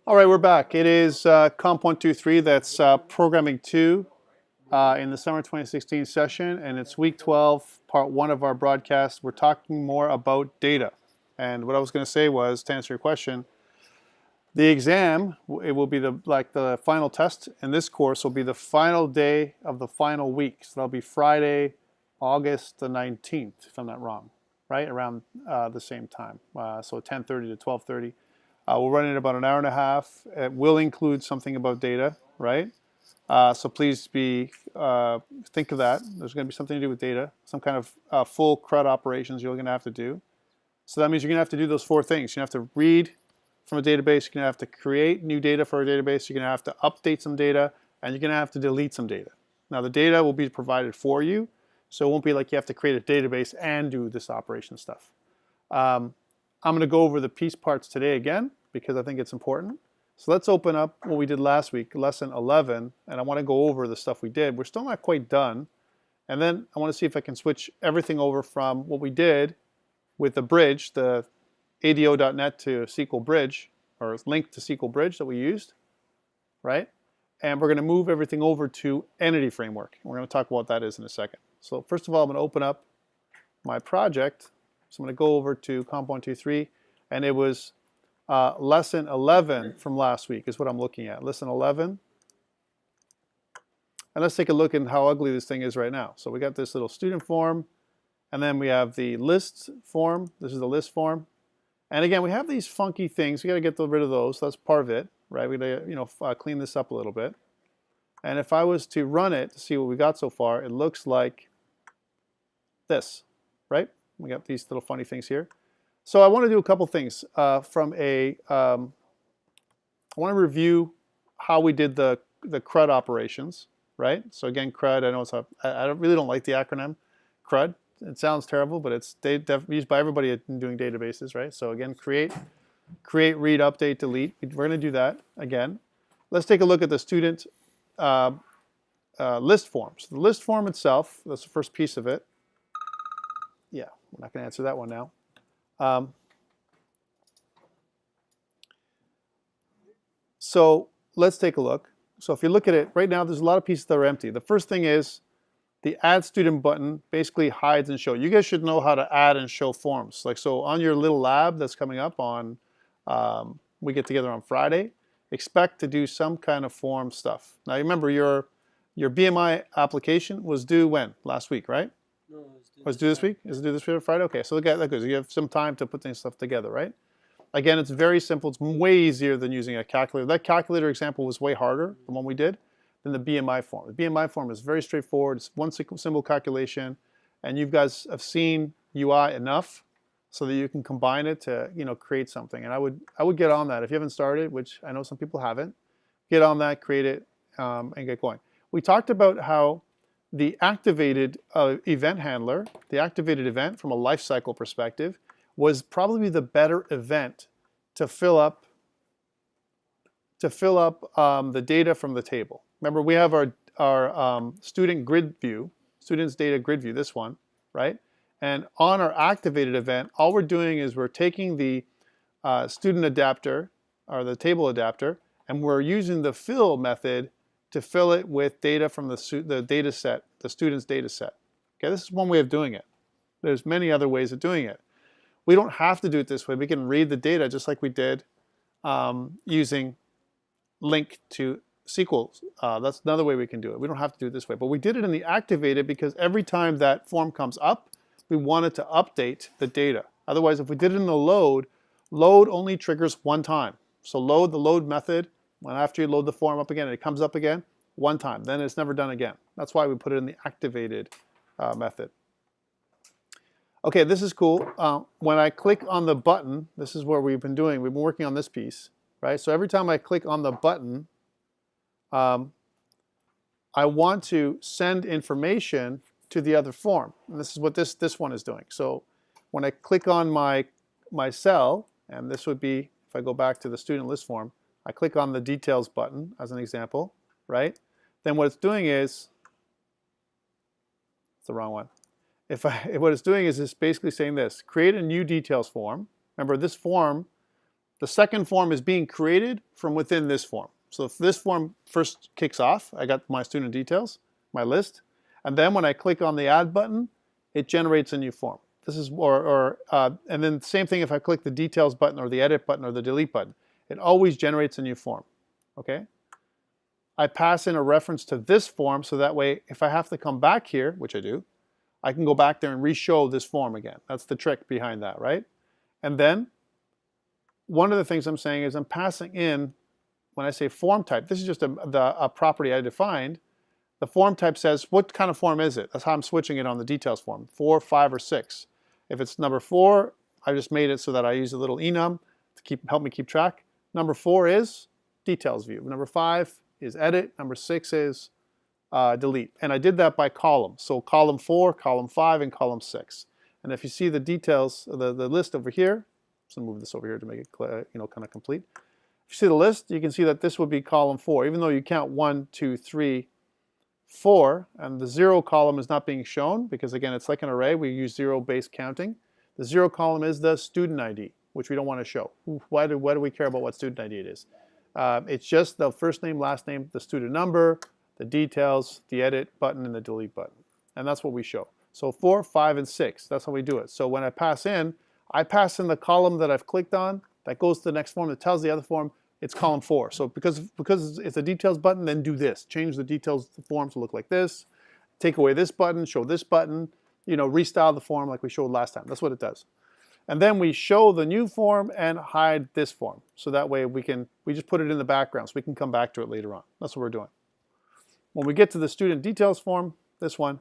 All right, we're back. It is COMP123, that's Programming 2 in the summer 2016 session, and it's week 12, part 1 of our broadcast. We're talking more about data. And what I was going to say was, to answer your question, the exam, it will be the final test in this course will be the final day of the final week. So that'll be Friday, August the 19th, if I'm not wrong, right? Around the same time. So 10:30 to 12:30. We'll run it about an hour and a half. It will include something about data, right? So please think of that. There's going to be something to do with data, some kind of full CRUD operations you're going to have to do. So that means you're going to have to do those 4 things. You're going to have to read from a database, you're going to have to create new data for a database, you're going to have to update some data, and you're going to have to delete some data. Now the data will be provided for you, so it won't be like you have to create a database and do this operation stuff. I'm going to go over the piece parts today again, because I think it's important. So let's open up what we did last week, lesson 11, and I want to go over the stuff we did. We're still not quite done. And then I want to see if I can switch everything over from what we did with the bridge, the ADO.NET to SQL Bridge, or link to SQL Bridge that we used, right? And we're going to move everything over to Entity Framework. We're going to talk about what that is in a second. So first of all, I'm going to open up my project. So I'm going to go over to COMP123, and it was lesson 11 from last week is what I'm looking at. Lesson 11. And let's take a look at how ugly this thing is right now. So we got this little student form, and then we have the list form. This is the list form. And again, we have these funky things. We got to get rid of those. That's part of it, right? We got to clean this up a little bit. And if I was to run it to see what we got so far, it looks like this, right? We got these little funny things here. So I want to do a couple things I want to review how we did the CRUD operations, right? So again, CRUD, I know I really don't like the acronym CRUD. It sounds terrible, but it's used by everybody in doing databases, right? So again, create, read, update, delete. We're going to do that again. Let's take a look at the student list forms. The list form itself, that's the first piece of it. Yeah, we're not going to answer that one now. So let's take a look. So if you look at it, right now there's a lot of pieces that are empty. The first thing is the Add Student button basically hides and shows. You guys should know how to add and show forms. Like so on your little lab that's coming up on, we get together on Friday, expect to do some kind of form stuff. Now remember your BMI application was due when? Last week, right? No, Was it due this week? Is it due this Friday? Okay, so look at that goes. You have some time to put things stuff together, right? Again, it's very simple. It's way easier than using a calculator. That calculator example was way harder, the one we did, than the BMI form. The BMI form is very straightforward. It's one simple calculation, and you guys have seen UI enough so that you can combine it to create something. And I would get on that if you haven't started, which I know some people haven't. Get on that, create it, and get going. We talked about how the activated event handler, the activated event from a lifecycle perspective, was probably the better event to fill up the data from the table. Remember, we have our student grid view, students data grid view, this one, right? And on our activated event, all we're doing is we're taking the student adapter, or the table adapter, and we're using the fill method to fill it with data from the data set, the student's data set. Okay, this is one way of doing it. There's many other ways of doing it. We don't have to do it this way. We can read the data just like we did using link to SQL. That's another way we can do it. We don't have to do it this way. But we did it in the activated because every time that form comes up, we wanted to update the data. Otherwise, if we did it in the load only triggers one time. So the load method, when after you load the form up again, it comes up again one time. Then it's never done again. That's why we put it in the activated method. Okay, this is cool. When I click on the button, this is where we've been working on this piece, right? So every time I click on the button, I want to send information to the other form. And this is what this one is doing. So when I click on my cell, and this would be, if I go back to the student list form, I click on the details button as an example, right? Then what it's doing is, it's the wrong one. What it's doing is it's basically saying this: create a new details form. Remember, this form The second form is being created from within this form. So if this form first kicks off, I got my student details, my list, and then when I click on the add button, it generates a new form. This is, and then same thing if I click the details button or the edit button or the delete button. It always generates a new form, okay? I pass in a reference to this form so that way if I have to come back here, which I do, I can go back there and re-show this form again. That's the trick behind that, right? And then one of the things I'm saying is I'm passing in, when I say form type, this is just a property I defined. The form type says, what kind of form is it? That's how I'm switching it on the details form, 4, 5, or 6. If it's number 4, I just made it so that I use a little enum to help me keep track. Number 4 is details view. Number 5 is edit. Number 6 is delete. And I did that by column. So column 4, column 5, and column 6. And if you see the details, the list over here, so move this over here to make it clear, kind of complete. If you see the list, you can see that this would be column 4, even though you count 1, 2, 3, 4, and the 0 column is not being shown because again it's like an array, we use 0-based counting. The 0 column is the student ID, which we don't want to show. Why do we care about what student ID it is? It's just the first name, last name, the student number, the details, the edit button, and the delete button. And that's what we show. So 4, 5, and 6, that's how we do it. So when I pass in the column that I've clicked on, that goes to the next form that tells the other form, it's column 4. So because it's a details button, then do this. Change the details form to look like this. Take away this button, show this button, restyle the form like we showed last time. That's what it does. And then we show the new form and hide this form. So that way we just put it in the background so we can come back to it later on. That's what we're doing. When we get to the student details form, this one,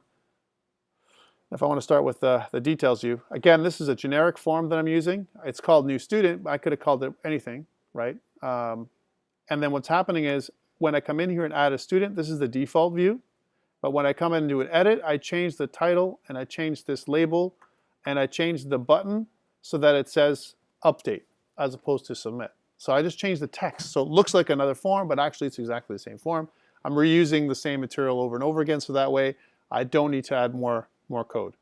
if I want to start with the details view, again, this is a generic form that I'm using. It's called new student. I could have called it anything, right? And then what's happening is when I come in here and add a student, this is the default view. But when I come in and do an edit, I change the title and I change this label and I change the button so that it says update as opposed to submit. So I just changed the text. So it looks like another form, but actually it's exactly the same form. I'm reusing the same material over and over again so that way I don't need to add more code.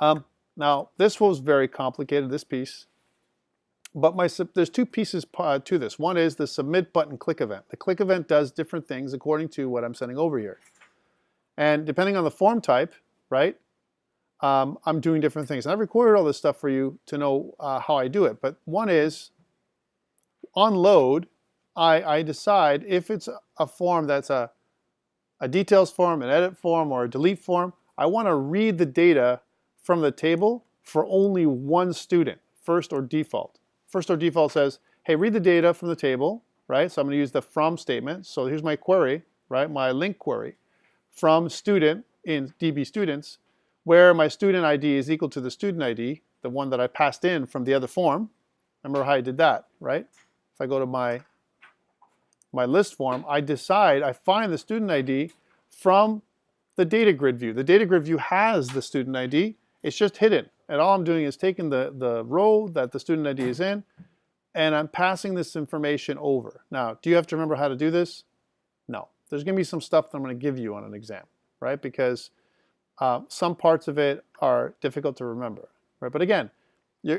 Now this was very complicated, this piece. But there's two pieces to this. One is the submit button click event. The click event does different things according to what I'm sending over here. And depending on the form type, right, I'm doing different things. And I've recorded all this stuff for you to know how I do it. But one is, on load, I decide if it's a form that's a details form, an edit form, or a delete form, I want to read the data from the table for only one student, first or default. First or default says, hey, read the data from the table, right? So I'm going to use the from statement. So here's my query, right? My link query from student in DB students, where my student ID is equal to the student ID, the one that I passed in from the other form. Remember how I did that, right? If I go to my list form, I find the student ID from the Datagrid view. The Datagrid view has the student ID. It's just hidden. And all I'm doing is taking the row that the student ID is in, and I'm passing this information over. Now, do you have to remember how to do this? No. There's going to be some stuff that I'm going to give you on an exam, right? Because some parts of it are difficult to remember, right? But again,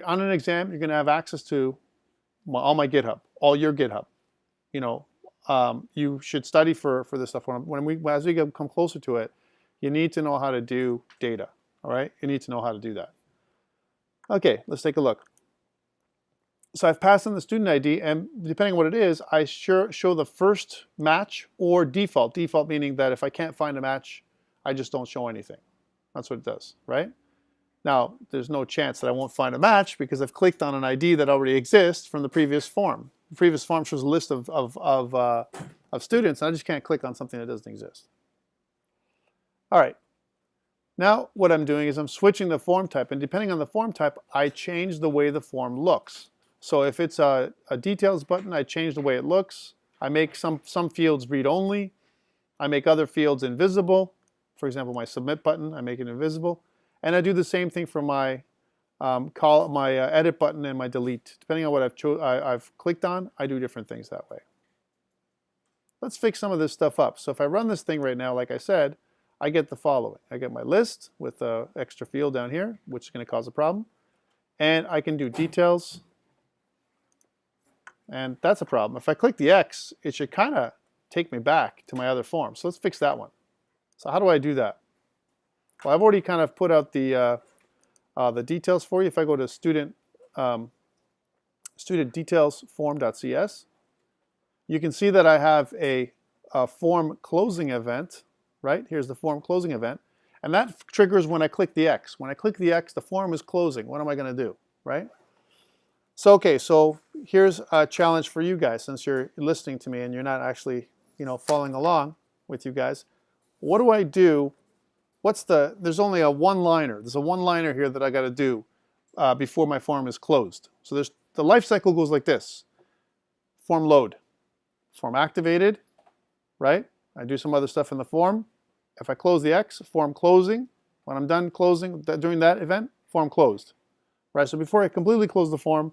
on an exam, you're going to have access to all my GitHub, all your GitHub. You should study for this stuff. As we come closer to it, you need to know how to do data, all right? You need to know how to do that. Okay, let's take a look. So I've passed in the student ID, and depending on what it is, I show the first match or default. Default meaning that if I can't find a match, I just don't show anything. That's what it does, right? Now, there's no chance that I won't find a match because I've clicked on an ID that already exists from the previous form. The previous form shows a list of students, and I just can't click on something that doesn't exist. All right. Now what I'm doing is I'm switching the form type, and depending on the form type, I change the way the form looks. So if it's a details button, I change the way it looks. I make some fields read only. I make other fields invisible. For example, my submit button, I make it invisible. And I do the same thing for my edit button and my delete. Depending on what I've clicked on, I do different things that way. Let's fix some of this stuff up. So if I run this thing right now, like I said, I get the following. I get my list with the extra field down here, which is going to cause a problem. And I can do details And that's a problem. If I click the X, it should kind of take me back to my other form. So let's fix that one. So how do I do that? Well, I've already kind of put out the details for you. If I go to student details form.cs, you can see that I have a form closing event, right? Here's the form closing event. And that triggers when I click the X. When I click the X, the form is closing. What am I going to do, right? So, okay, so here's a challenge for you guys, since you're listening to me and you're not actually, following along with you guys. What do I do? There's only a one-liner. There's a one-liner here that I got to do before my form is closed. So the life cycle goes like this. Form load, form activated, right? I do some other stuff in the form. If I close the X, form closing. When I'm done closing, during that event, form closed, right? So before I completely close the form,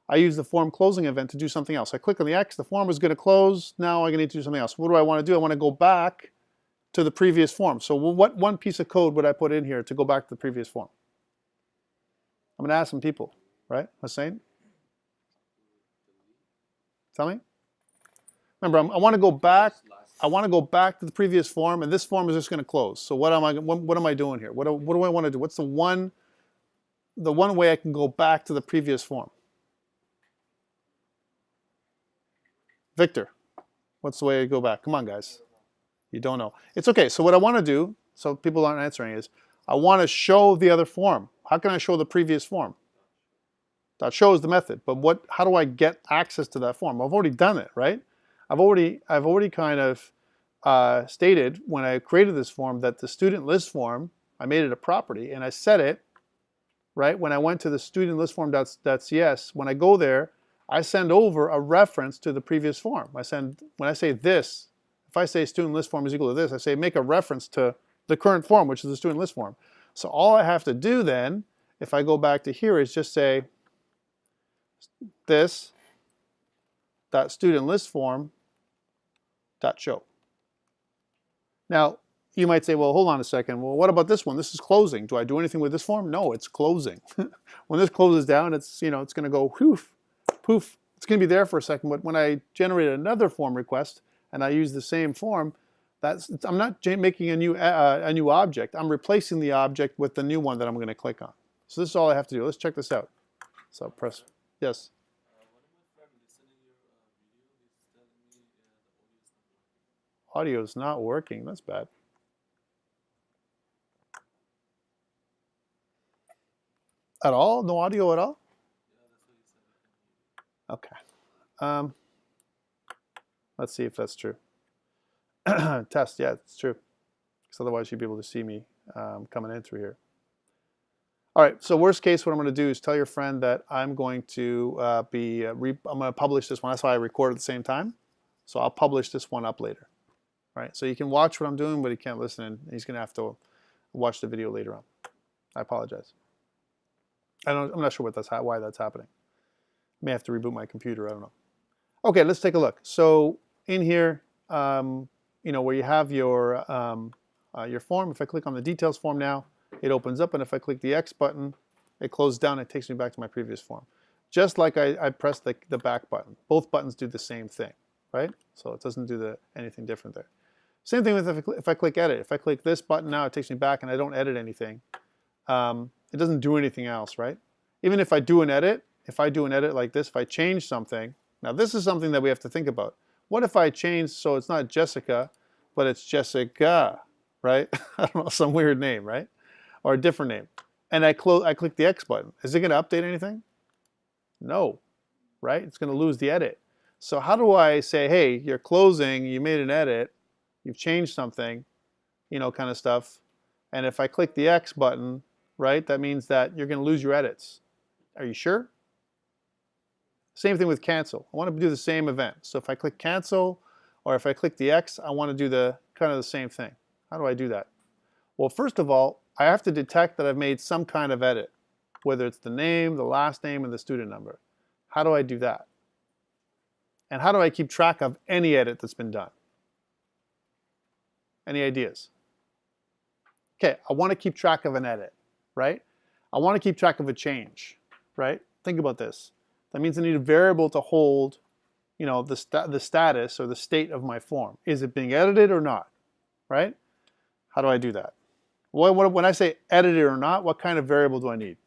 I use the form closing event to do something else. I click on the X, the form is going to close. Now I need to do something else. What do I want to do? I want to go back to the previous form. So what one piece of code would I put in here to go back to the previous form? I'm going to ask some people, right? Hussein? Tell me. Remember, I want to go back. I want to go back to the previous form, and this form is just going to close. So what am I doing here? What do I want to do? What's the one way I can go back to the previous form? Victor, what's the way I go back? Come on, guys. You don't know. It's okay. So what I want to do, so people aren't answering, is I want to show the other form. How can I show the previous form? That shows the method. But how do I get access to that form? I've already done it, right? I've already kind of stated when I created this form that the student list form, I made it a property and I set it, right? When I went to the student list form.cs, when I go there, I send over a reference to the previous form. When I say this, if I say student list form is equal to this, I say make a reference to the current form, which is the student list form. So all I have to do then, if I go back to here, is just say this dot student list form dot show. Now you might say, well, hold on a second. Well, what about this one? This is closing. Do I do anything with this form? No, it's closing. When this closes down, it's it's going to go poof, poof. It's going to be there for a second. But when I generate another form request and I use the same form, I'm not making a new object. I'm replacing the object with the new one that I'm going to click on. So this is all I have to do. Let's check this out. So press yes. Audio is not working. That's bad. At all? No audio at all? Okay. Let's see if that's true. Test. Yeah, it's true. Because otherwise you'd be able to see me coming in through here. All right. So worst case, what I'm going to do is tell your friend that I'm going to I'm going to publish this one. That's why I record at the same time. So I'll publish this one up later. Right, so you can watch what I'm doing, but he can't listen, and he's going to have to watch the video later on. I apologize. I'm not sure why that's happening. I may have to reboot my computer. I don't know. Okay, let's take a look. So in here, where you have your form, if I click on the details form now, it opens up, and if I click the X button, it closes down. And it takes me back to my previous form, just like I pressed the back button. Both buttons do the same thing, right? So it doesn't do anything different there. Same thing with if I click edit. If I click this button now, it takes me back and I don't edit anything. It doesn't do anything else, right? Even if I do an edit, like this, if I change something, now this is something that we have to think about. What if I change so it's not Jessica, but it's Jessica, right? I don't know, some weird name, right? Or a different name. And I click the X button. Is it going to update anything? No, right? It's going to lose the edit. So how do I say, hey, you're closing, you made an edit, you've changed something, kind of stuff. And if I click the X button, right, that means that you're going to lose your edits. Are you sure? Same thing with cancel. I want to do the same event. So if I click cancel, or if I click the X, I want to do the same thing. How do I do that? Well, first of all, I have to detect that I've made some kind of edit, whether it's the name, the last name, and the student number. How do I do that? And how do I keep track of any edit that's been done? Any ideas? Okay, I want to keep track of an edit, right? I want to keep track of a change, right? Think about this. That means I need a variable to hold you know, the status or the state of my form. Is it being edited or not, right? How do I do that? When I say edited or not, what kind of variable do I need?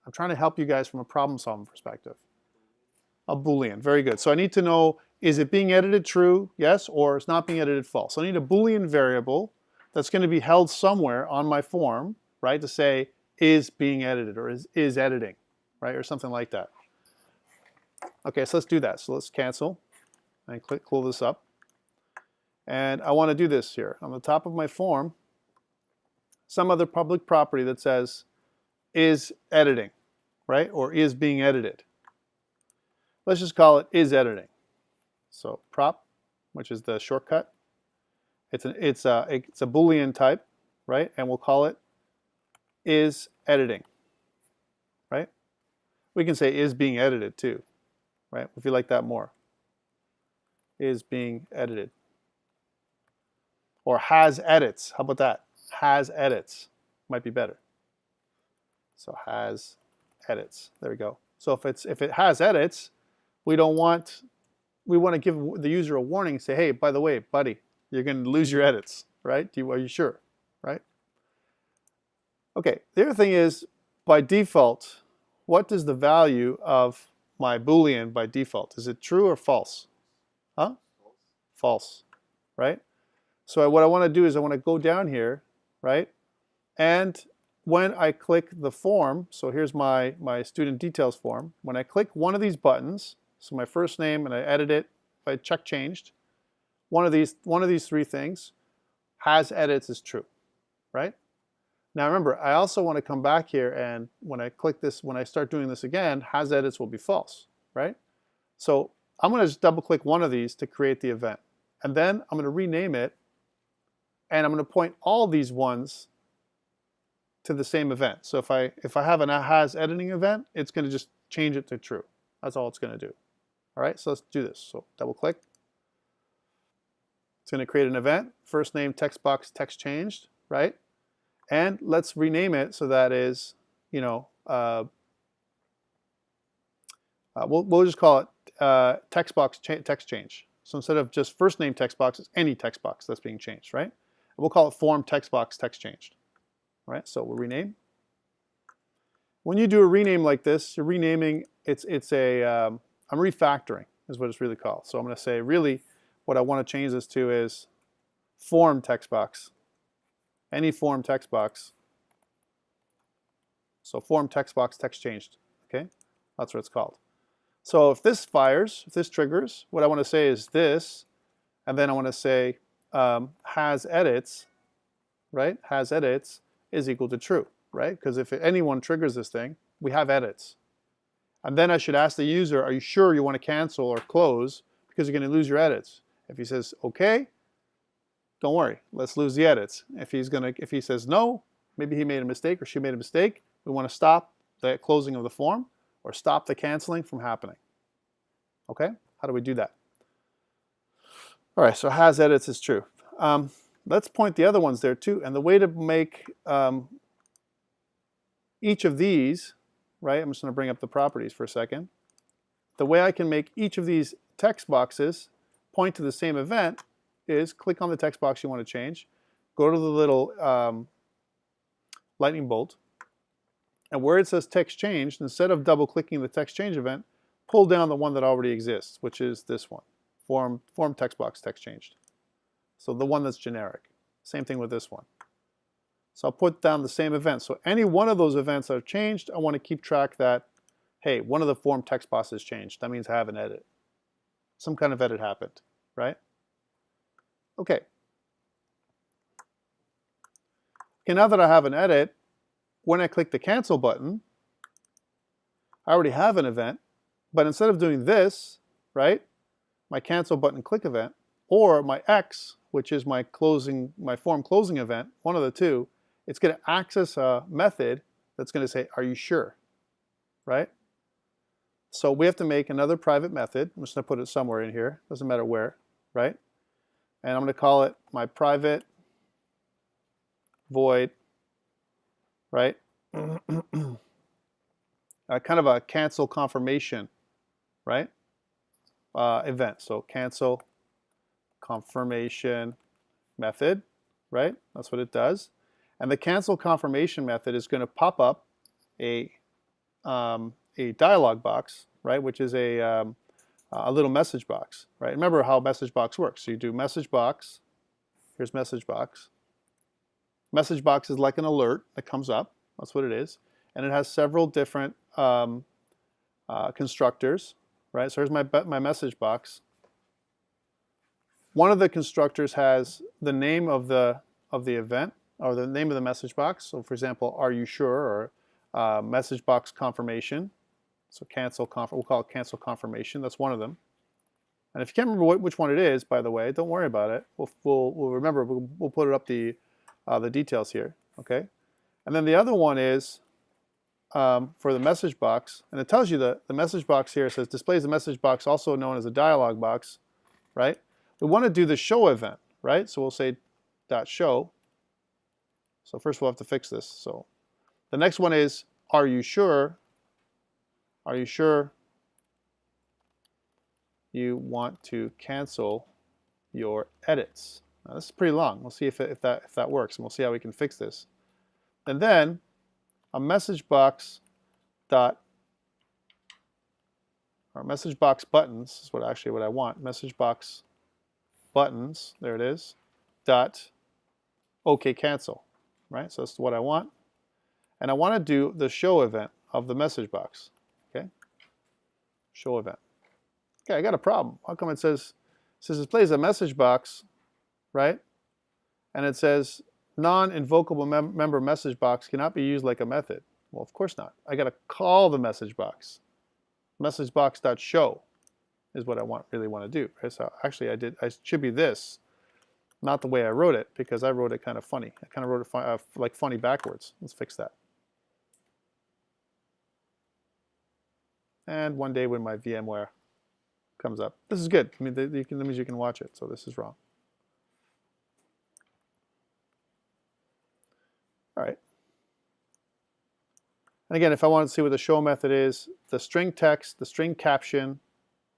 I'm trying to help you guys from a problem solving perspective. A Boolean, very good. So I need to know, is it being edited true, yes, or it's not being edited false. So I need a Boolean variable that's going to be held somewhere on my form, right, to say is being edited or is editing, right, or something like that. Okay, so let's do that. So let's cancel and close this up. And I want to do this here. On the top of my form, some other public property that says is editing, right, or is being edited. Let's just call it is editing. So prop, which is the shortcut, it's a Boolean type, right? And we'll call it is editing, right? We can say is being edited too, right? If you like that more. Is being edited. Or has edits. How about that? Has edits. Might be better. So has edits. There we go. So if it has edits, we want to give the user a warning and say, hey, by the way, buddy, you're going to lose your edits, right? Are you sure, right? Okay, the other thing is, by default, what is the value of my Boolean by default? Is it true or false? Huh? False, right? So what I want to do is I want to go down here, right? And when I click the form, so here's my student details form, when I click one of these buttons, so my first name, and I edit it, if I check changed, one of these three things, has edits is true, right? Now remember, I also want to come back here, and when I click this, when I start doing this again, has edits will be false, right? So I'm going to just double click one of these to create the event. And then I'm going to rename it, and I'm going to point all these ones to the same event. So if I have an has editing event, it's going to just change it to true. That's all it's going to do. All right, so let's do this. So double click. It's going to create an event. First name, text box, text changed, right? And let's rename it so that is, you know, we'll just call it text box text change. So instead of just first name text box, it's any text box that's being changed, right? And we'll call it form text box text changed. All right, so we'll rename. When you do a rename like this, you're renaming. I'm refactoring is what it's really called. So I'm going to say really what I want to change this to is form text box. Any form text box. So form text box text changed. Okay, that's what it's called. So if this fires, if this triggers, what I want to say is this, and then I want to say has edits, right? Has edits is equal to true, right? Because if anyone triggers this thing, we have edits. And then I should ask the user, are you sure you want to cancel or close because you're going to lose your edits? If he says okay, don't worry, let's lose the edits. If he says no, maybe he made a mistake or she made a mistake, we want to stop the closing of the form or stop the canceling from happening. Okay, how do we do that? All right, so has edits is true. Let's point the other ones there too. And the way to make each of these, right, I'm just going to bring up the properties for a second. The way I can make each of these text boxes point to the same event is click on the text box you want to change, go to the little lightning bolt, and where it says text changed, instead of double clicking the text change event, pull down the one that already exists, which is this one, form text box text changed. So the one that's generic. Same thing with this one. So I'll put down the same event. So any one of those events that are changed, I want to keep track that, hey, one of the form text boxes changed. That means I have an edit. Some kind of edit happened, right? Okay. Okay, now that I have an edit, when I click the cancel button, I already have an event, but instead of doing this, right, my cancel button click event, or my X, which is my form closing event, one of the two, it's going to access a method that's going to say, are you sure, right? So we have to make another private method. I'm just going to put it somewhere in here, doesn't matter where, right? And I'm going to call it my private void, right? Kind of a cancel confirmation, right? event. So cancel confirmation method, right? That's what it does. And the cancel confirmation method is going to pop up a dialog box, right? Which is a little message box, right? Remember how message box works. So you do message box. Here's message box. Message box is like an alert that comes up. That's what it is. And it has several different constructors, right? So here's my message box. One of the constructors has the name of the event or the name of the message box. So for example, are you sure, or message box confirmation. So we'll call it cancel confirmation. That's one of them. And if you can't remember which one it is, by the way, don't worry about it. We'll remember. We'll put it up the details here. Okay. And then the other one is for the message box, and it tells you the message box here says displays the message box, also known as a dialog box, right? We want to do the show event, right? So we'll say .show. So first we'll have to fix this. So the next one is, are you sure? Are you sure you want to cancel your edits? Now, this is pretty long. We'll see if that works, and we'll see how we can fix this. And then a message box or message box buttons is what I want. Message box buttons, there it is, dot OK cancel, right? So that's what I want. And I want to do the show event of the message box, okay? Show event. Okay, I got a problem. How come it says displays a message box, right? And it says non-invocable member message box cannot be used like a method. Well, of course not. I got to call the message box. Message box.show is what I really want to do. Right? So actually, I should be this, not the way I wrote it, because I wrote it kind of funny. I kind of wrote it like funny backwards. Let's fix that. And one day when my VMware comes up, this is good. I mean, that means you can watch it. So this is wrong. All right. And again, if I want to see what the show method is, the string text, the string caption,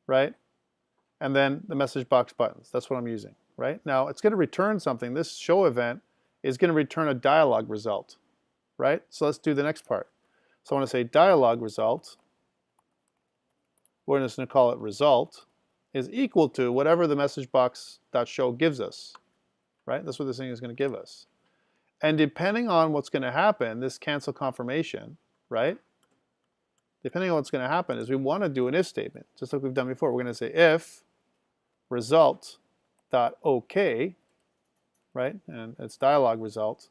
right? And then the message box buttons. That's what I'm using, right? Now, it's going to return something. This show event is going to return a dialog result, right? So let's do the next part. So I want to say dialog result. We're just going to call it result is equal to whatever the message box.show gives us, right? That's what this thing is going to give us. And depending on what's going to happen, this cancel confirmation, right? Depending on what's going to happen is we want to do an if statement, just like we've done before. We're going to say if result.ok, right? And it's dialog result.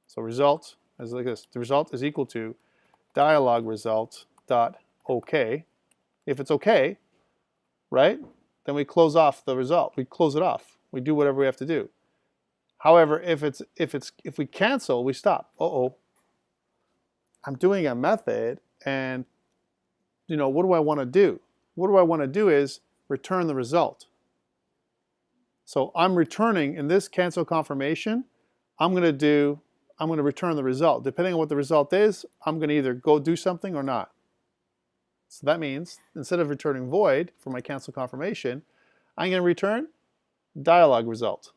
So result is like this. The result is equal to dialog result.ok. If it's okay, right? Then we close off the result. We close it off. We do whatever we have to do. However, if we cancel, we stop. Uh-oh. I'm doing a method, and what do I want to do? What do I want to do is return the result. So I'm returning in this cancel confirmation. I'm going to return the result. Depending on what the result is, I'm going to either go do something or not. So that means instead of returning void for my cancel confirmation, I'm going to return dialog result.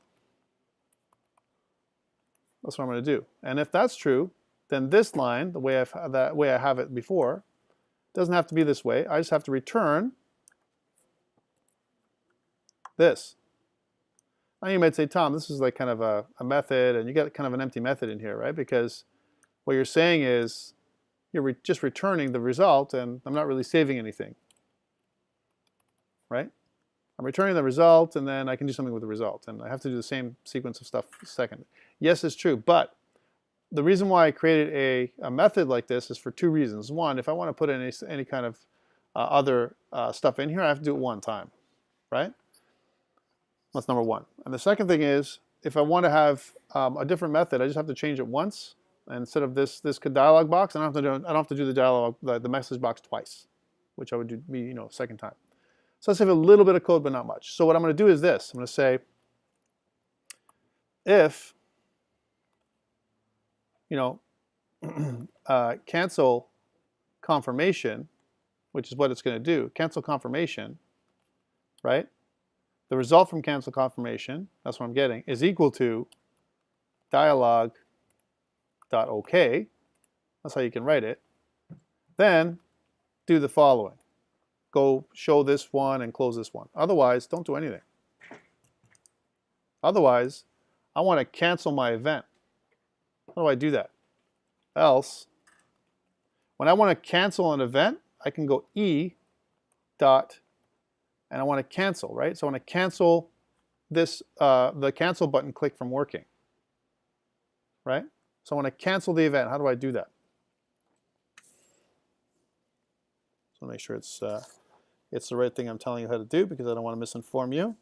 That's what I'm going to do. And if that's true, then this line, the way I have it before, doesn't have to be this way. I just have to return this. Now you might say, Tom, this is like kind of a method, and you got kind of an empty method in here, right? Because what you're saying is you're just returning the result, and I'm not really saving anything, right? I'm returning the result, and then I can do something with the result, and I have to do the same sequence of stuff second. Yes, it's true, but the reason why I created a method like this is for two reasons. One, if I want to put in any kind of other stuff in here, I have to do it one time, right? That's number one. And the second thing is, if I want to have a different method, I just have to change it once. And instead of this dialog box, I don't have to do the message box twice, which I would do second time. So let's save a little bit of code, but not much. So what I'm going to do is this. I'm going to say if cancel confirmation, which is what it's going to do, cancel confirmation, right? The result from cancel confirmation, that's what I'm getting, is equal to dialog.ok. That's how you can write it. Then do the following. Go show this one and close this one. Otherwise, don't do anything. Otherwise, I want to cancel my event. How do I do that? Else, when I want to cancel an event, I can go E dot, and I want to cancel, right? So I want to cancel this, the cancel button click from working, right? So I want to cancel the event. How do I do that? So make sure it's the right thing I'm telling you how to do, because I don't want to misinform you.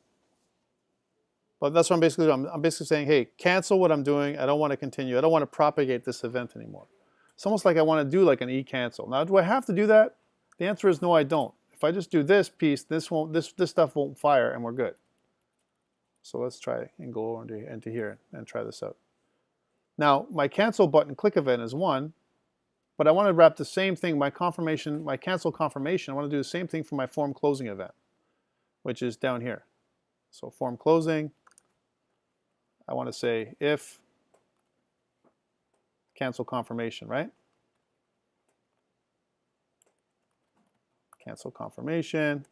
But that's what I'm basically doing. I'm basically saying, hey, cancel what I'm doing. I don't want to continue. I don't want to propagate this event anymore. It's almost like I want to do like an e-cancel. Now, do I have to do that? The answer is no, I don't. If I just do this piece, this stuff won't fire, and we're good. So let's try and go into here and try this out. Now, my cancel button click event is 1, but I want to wrap the same thing, my cancel confirmation, I want to do the same thing for my form closing event, which is down here. So form closing, I want to say if cancel confirmation, right? Cancel confirmation,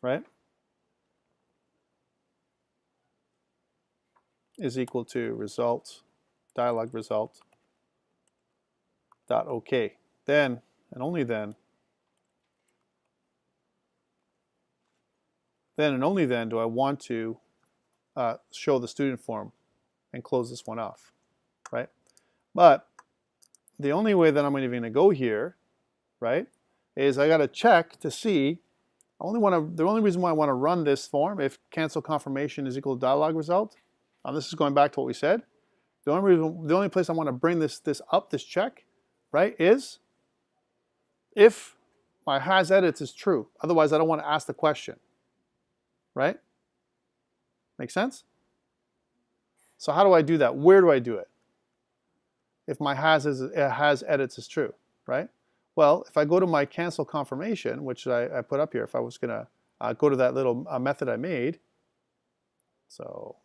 right? Is equal to result, dialog result, dot OK. Then, and only then and only then do I want to show the student form and close this one off, right? But the only way that I'm even going to go here, right, is I got to check to see. The only reason why I want to run this form, if cancel confirmation is equal to dialog result, this is going back to what we said. The only place I want to bring this check, right, is if my has edits is true. Otherwise, I don't want to ask the question, right? Make sense? So how do I do that? Where do I do it? If my has edits is true, right? Well, if I go to my cancel confirmation, which I put up here, if I was going to go to that little method I made, so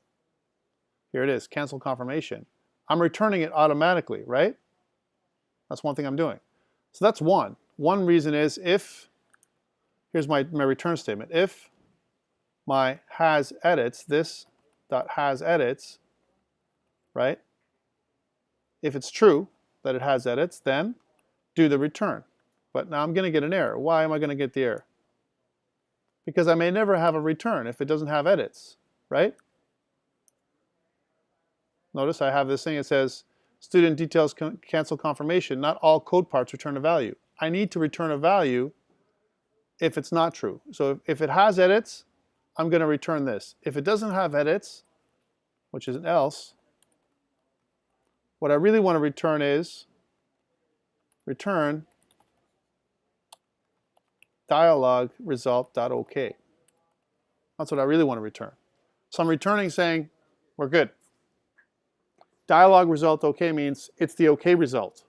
here it is, cancel confirmation. I'm returning it automatically, right? That's one thing I'm doing. So that's one. One reason is if, here's my return statement, if my has edits, this dot has edits, right? If it's true that it has edits, then do the return. But now I'm going to get an error. Why am I going to get the error? Because I may never have a return if it doesn't have edits, right? Notice I have this thing, it says student details cancel confirmation, not all code parts return a value. I need to return a value if it's not true. So if it has edits, I'm going to return this. If it doesn't have edits, which is an else, what I really want to return is return dialog result.ok. That's what I really want to return. So I'm returning saying we're good. Dialog result OK means it's the OK result.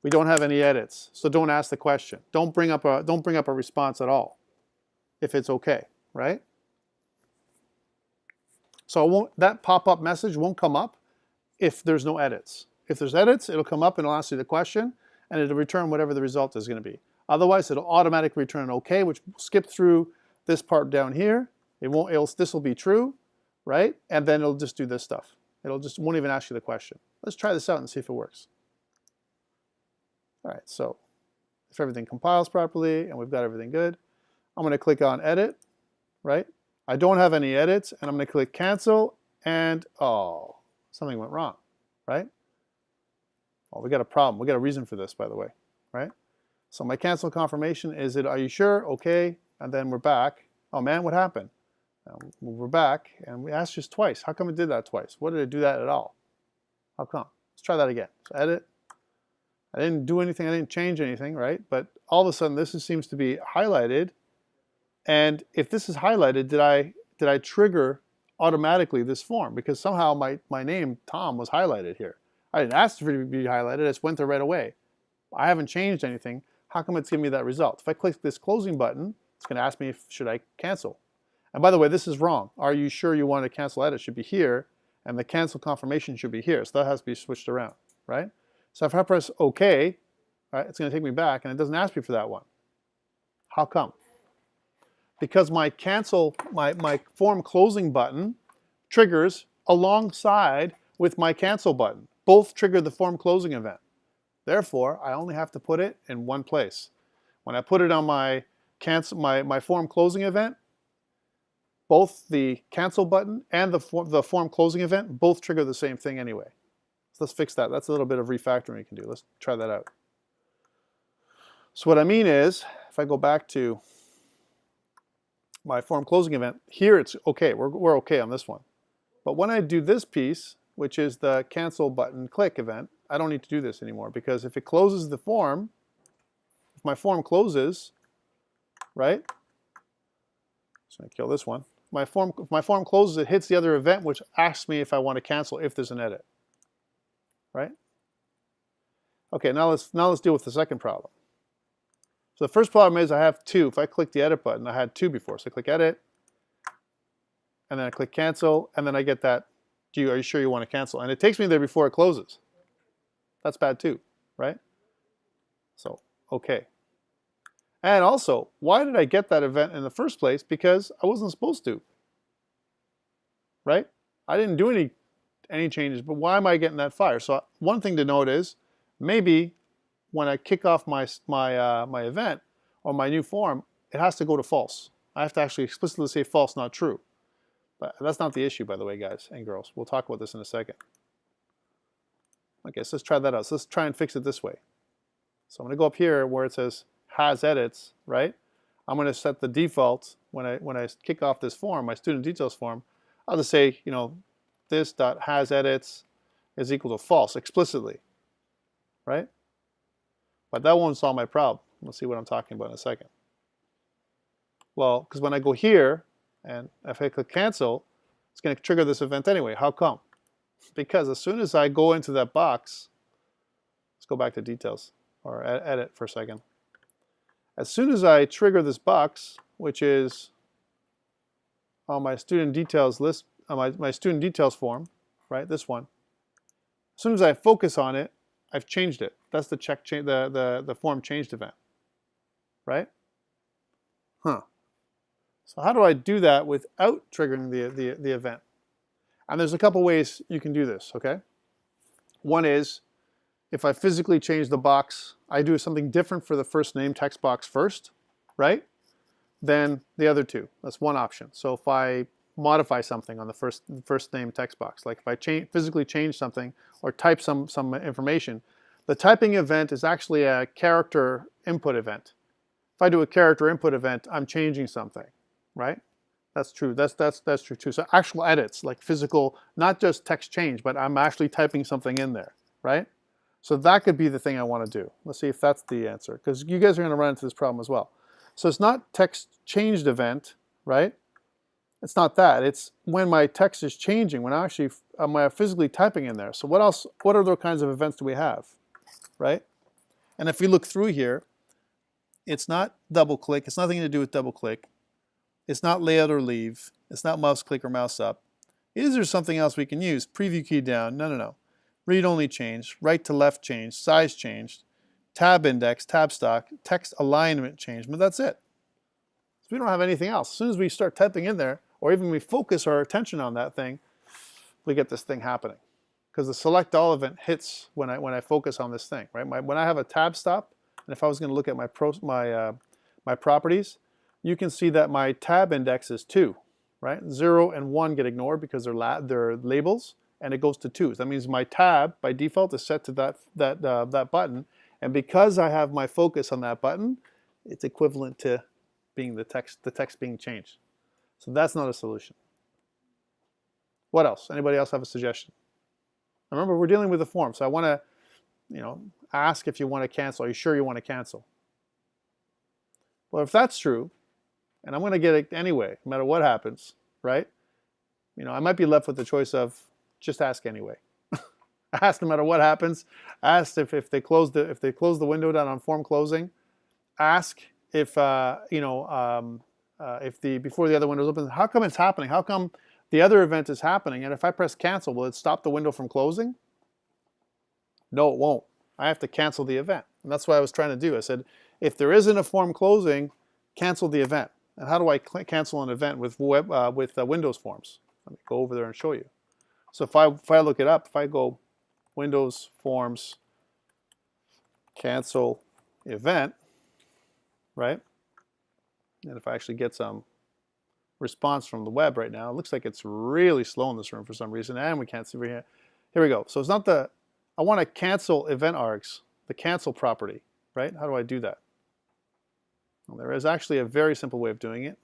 We don't have any edits, so don't ask the question. Don't bring up a response at all if it's OK, right? So that pop-up message won't come up if there's no edits. If there's edits, it'll come up and it'll ask you the question, and it'll return whatever the result is going to be. Otherwise, it'll automatically return an OK, which will skip through this part down here. This will be true, right? And then it'll just do this stuff. Won't even ask you the question. Let's try this out and see if it works. All right, so if everything compiles properly and we've got everything good, I'm going to click on edit, right? I don't have any edits, and I'm going to click cancel, and oh, something went wrong, right? Oh, we got a problem. We got a reason for this, by the way, right? So my cancel confirmation is it, are you sure? Okay, and then we're back. Oh man, what happened? We're back, and we asked just twice. How come it did that twice? What did it do that at all? How come? Let's try that again. So edit. I didn't do anything. I didn't change anything, right? But all of a sudden, this seems to be highlighted. And if this is highlighted, did I trigger automatically this form? Because somehow my name, Tom, was highlighted here. I didn't ask for it to be highlighted. It just went there right away. I haven't changed anything. how come it's giving me that result? If I click this closing button, it's going to ask me if should I cancel. And by the way, this is wrong. Are you sure you want to cancel edit? Should be here, and the cancel confirmation should be here. So that has to be switched around, right? So if I press OK, right, it's going to take me back, and it doesn't ask me for that one. How come? Because my form closing button triggers alongside with my cancel button. Both trigger the form closing event. Therefore, I only have to put it in one place. When I put it on my form closing event, both the cancel button and the form closing event both trigger the same thing anyway. So let's fix that. That's a little bit of refactoring you can do. Let's try that out. So what I mean is, if I go back to my form closing event, here it's okay. We're okay on this one. But when I do this piece, which is the cancel button click event, I don't need to do this anymore, because if it closes the form, if my form closes, right? So I kill this one. If my form closes, it hits the other event, which asks me if I want to cancel if there's an edit, right? Okay, now let's deal with the second problem. So the first problem is I have two. If I click the edit button, I had two before. So I click edit, and then I click cancel, and then I get that, are you sure you want to cancel? And it takes me there before it closes. That's bad too, right? So, okay. And also, why did I get that event in the first place? Because I wasn't supposed to, right? I didn't do any changes, but why am I getting that fire? So one thing to note is, maybe when I kick off my event or my new form, it has to go to false. I have to actually explicitly say false, not true. But that's not the issue, by the way, guys and girls. We'll talk about this in a second. Okay, so let's try that out. So let's try and fix it this way. So I'm going to go up here where it says has edits, right? I'm going to set the default when I kick off this form, my student details form. I'll just say, this.has edits is equal to false explicitly, right? But that won't solve my problem. We'll see what I'm talking about in a second. Well, because when I go here, and if I click cancel, it's going to trigger this event anyway. How come? Because as soon as I go into that box, let's go back to details, or edit for a second. As soon as I trigger this box, which is on my student details list, my student details form, right, this one, as soon as I focus on it, I've changed it. That's the the form changed event, right? Huh. So how do I do that without triggering the event? And there's a couple ways you can do this, okay? One is, if I physically change the box, I do something different for the first name text box first, right? Than the other two. That's one option. So if I modify something on the first name text box, like if I physically change something or type some information, the typing event is actually a character input event. If I do a character input event, I'm changing something, right? That's true. That's true too. So actual edits, like physical, not just text change, but I'm actually typing something in there, right? So that could be the thing I want to do. Let's see if that's the answer, because you guys are going to run into this problem as well. So it's not text changed event, right? It's not that. It's when my text is changing, when I'm physically typing in there. So what else? What other kinds of events do we have, right? And if we look through here, it's not double click. It's nothing to do with double click. It's not layout or leave. It's not mouse click or mouse up. Is there something else we can use? Preview key down. No. Read only changed. Right to left changed. Size changed. Tab index, tab stock, text alignment changed. But that's it. So we don't have anything else. As soon as we start typing in there, or even we focus our attention on that thing, we get this thing happening. Because the select all event hits when I focus on this thing, right? When I have a tab stop, and if I was going to look at my properties, you can see that my tab index is 2, right? 0 and 1 get ignored because they're labels, and it goes to 2. That means my tab by default is set to that button, and because I have my focus on that button, it's equivalent to being the text being changed. So that's not a solution. What else? Anybody else have a suggestion? Remember, we're dealing with a form, so I want to, ask if you want to cancel. Are you sure you want to cancel? Well, if that's true, and I'm going to get it anyway, no matter what happens, right? I might be left with the choice of just ask anyway. Ask no matter what happens. Ask if they close the window down on form closing. ask if before the other window is open, how come it's happening? How come the other event is happening? And if I press cancel, will it stop the window from closing? No, it won't. I have to cancel the event. And that's what I was trying to do. I said, if there isn't a form closing, cancel the event. And how do I cancel an event with Windows Forms? Let me go over there and show you. So if I look it up, if I go Windows Forms cancel event, right? And if I actually get some response from the web right now, it looks like it's really slow in this room for some reason, and we can't see over here. Here we go. So it's not the, I want to cancel event args, the cancel property, right? How do I do that? Well, there is actually a very simple way of doing it,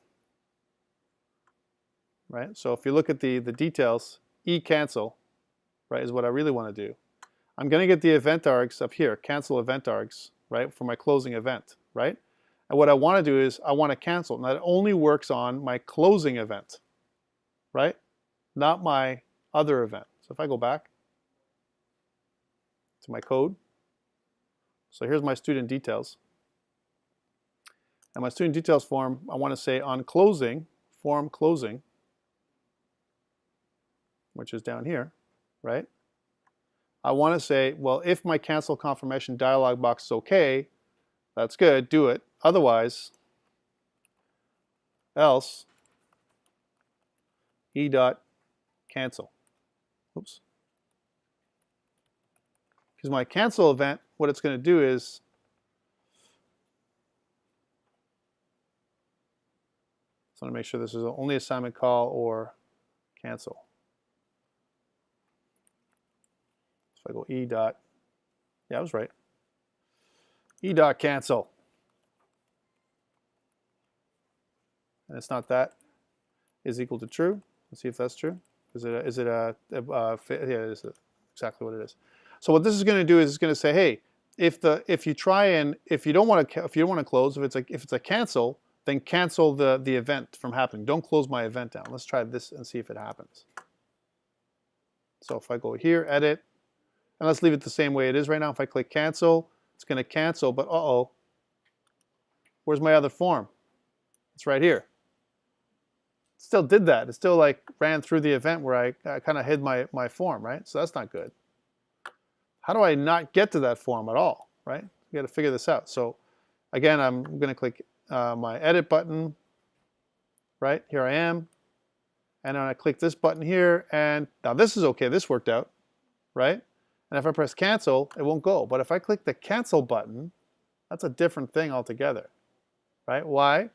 right? So if you look at the details, cancel, right, is what I really want to do. I'm going to get the event args up here, cancel event args, right, for my closing event, right? And what I want to do is I want to cancel. And that only works on my closing event, right? Not my other event. So if I go back to my code, so here's my student details. And my student details form, I want to say on closing, form closing, which is down here, right? I want to say, well, if my cancel confirmation dialog box is okay, that's good, do it. Otherwise, else, cancel. Oops. Because my cancel event, what it's going to do is, so I want to make sure this is only assignment call or cancel. So if I go yeah, I was right. Cancel. And it's not that is equal to true. Let's see if that's true. Yeah, it is exactly what it is. So what this is going to do is it's going to say, hey, if you don't want to close, if it's a cancel, then cancel the event from happening. Don't close my event down. Let's try this and see if it happens. So if I go here, edit, and let's leave it the same way it is right now. If I click cancel, it's going to cancel, but where's my other form? It's right here. It still did that. It still like ran through the event where I kind of hid my form, right? So that's not good. How do I not get to that form at all, right? You got to figure this out. So again, I'm going to click my edit button, right? Here I am. And then I click this button here, and now this is okay. This worked out, right? And if I press cancel, it won't go. But if I click the cancel button, that's a different thing altogether, right? Why?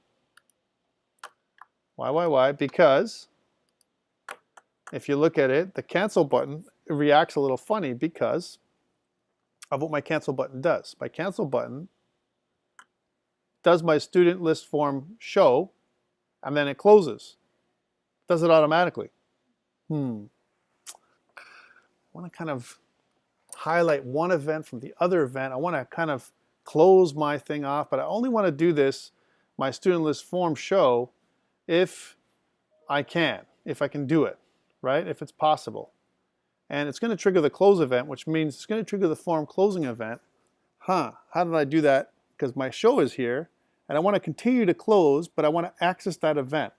Why? Because if you look at it, the cancel button reacts a little funny because of what my cancel button does. My cancel button does my student list form show, and then it closes. It does it automatically. I want to kind of highlight one event from the other event. I want to kind of close my thing off, but I only want to do this, my student list form show, if I can do it, right? If it's possible. And it's going to trigger the close event, which means it's going to trigger the form closing event. How did I do that? Because my show is here, and I want to continue to close, but I want to access that event,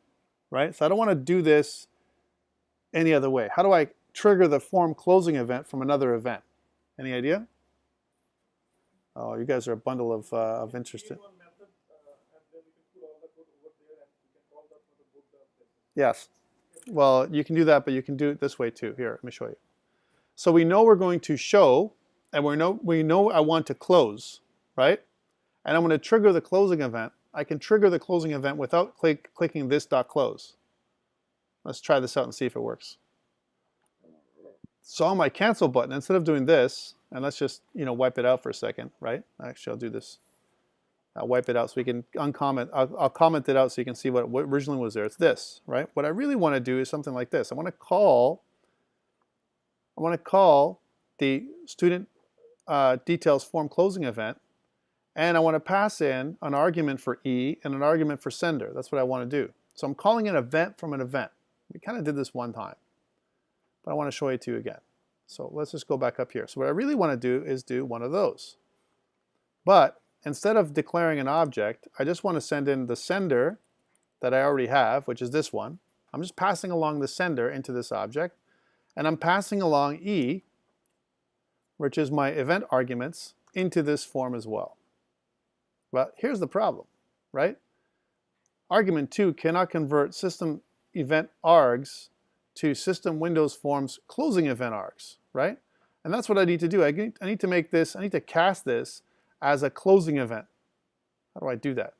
right? So I don't want to do this any other way. How do I trigger the form closing event from another event? Any idea? Oh, you guys are a bundle of interest. Yes. Well, you can do that, but you can do it this way too. Here, let me show you. So we know we're going to show, and we know I want to close, right? And I'm going to trigger the closing event. I can trigger the closing event without clicking this .close. Let's try this out and see if it works. So on my cancel button, instead of doing this, and let's just wipe it out for a second, right? Actually, I'll do this. I'll wipe it out so we can uncomment. I'll comment it out so you can see what originally was there. It's this, right? What I really want to do is something like this. I want to call the student details form closing event, and I want to pass in an argument for E and an argument for sender. That's what I want to do. So I'm calling an event from an event. We kind of did this one time, but I want to show it to you again. So let's just go back up here. So what I really want to do is do one of those. But instead of declaring an object, I just want to send in the sender that I already have, which is this one. I'm just passing along the sender into this object, and I'm passing along E, which is my event arguments, into this form as well. But here's the problem, right? Argument 2 cannot convert system event args to system Windows Forms closing event args, right? And that's what I need to do. I need to make this, I need to cast this as a closing event. How do I do that?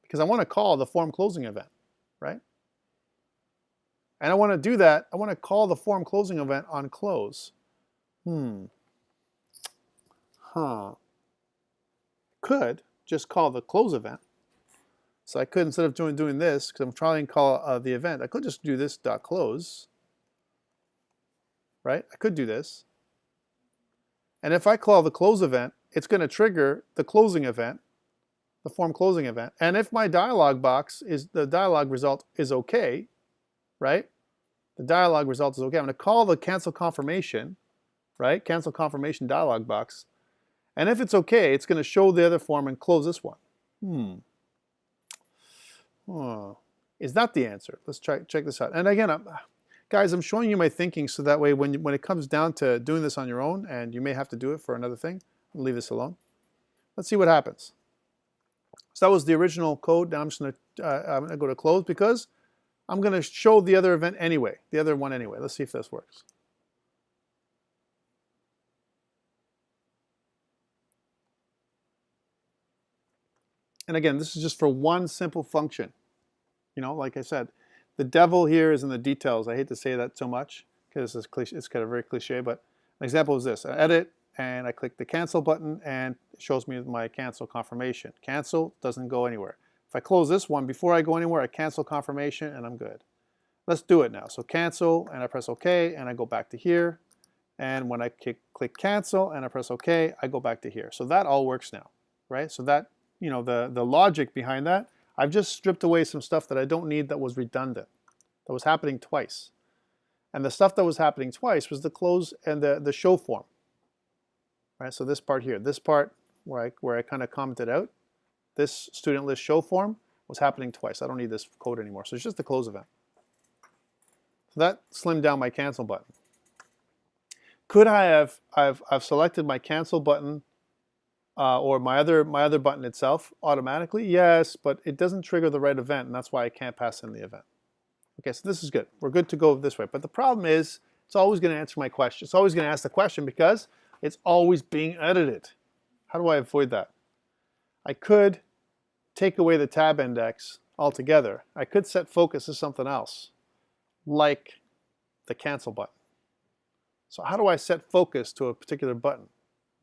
Because I want to call the form closing event, right? And I want to do that, I want to call the form closing event on close. Could just call the close event. So I could, instead of doing this, because I'm trying to call the event, I could just do this dot close, right? I could do this. And if I call the close event, it's going to trigger the closing event, the form closing event. And if my dialog box is, the dialog result is okay, right? The dialog result is okay. I'm going to call the cancel confirmation, right? Cancel confirmation dialog box. And if it's okay, it's going to show the other form and close this one. Is that the answer? Let's check this out. And again, guys, I'm showing you my thinking so that way when it comes down to doing this on your own, and you may have to do it for another thing, I'll leave this alone. Let's see what happens. So that was the original code. Now I'm just going to go to close because I'm going to show the other event anyway, the other one anyway. Let's see if this works. And again, this is just for one simple function. You know, like I said, the devil here is in the details. I hate to say that so much because it's kind of very cliche, but an example is this. I edit and I click the cancel button and it shows me my cancel confirmation. Cancel doesn't go anywhere. If I close this one, before I go anywhere, I cancel confirmation and I'm good. Let's do it now. So cancel and I press OK and I go back to here. And when I click cancel and I press OK, I go back to here. So that all works now, right? So that, you know, the logic behind that, I've just stripped away some stuff that I don't need that was redundant, that was happening twice. And the stuff that was happening twice was the close and the show form. Right? So this part here, this part where I kind of commented out, this student list show form was happening twice. I don't need this code anymore. So it's just the close event. So that slimmed down my cancel button. Could I have I've selected my cancel button or my other button itself automatically? Yes, but it doesn't trigger the right event, and that's why I can't pass in the event. Okay, so this is good. We're good to go this way. But the problem is, it's always going to answer my question. It's always going to ask the question because it's always being edited. How do I avoid that? I could take away the tab index altogether. I could set focus as something else, like the cancel button. So how do I set focus to a particular button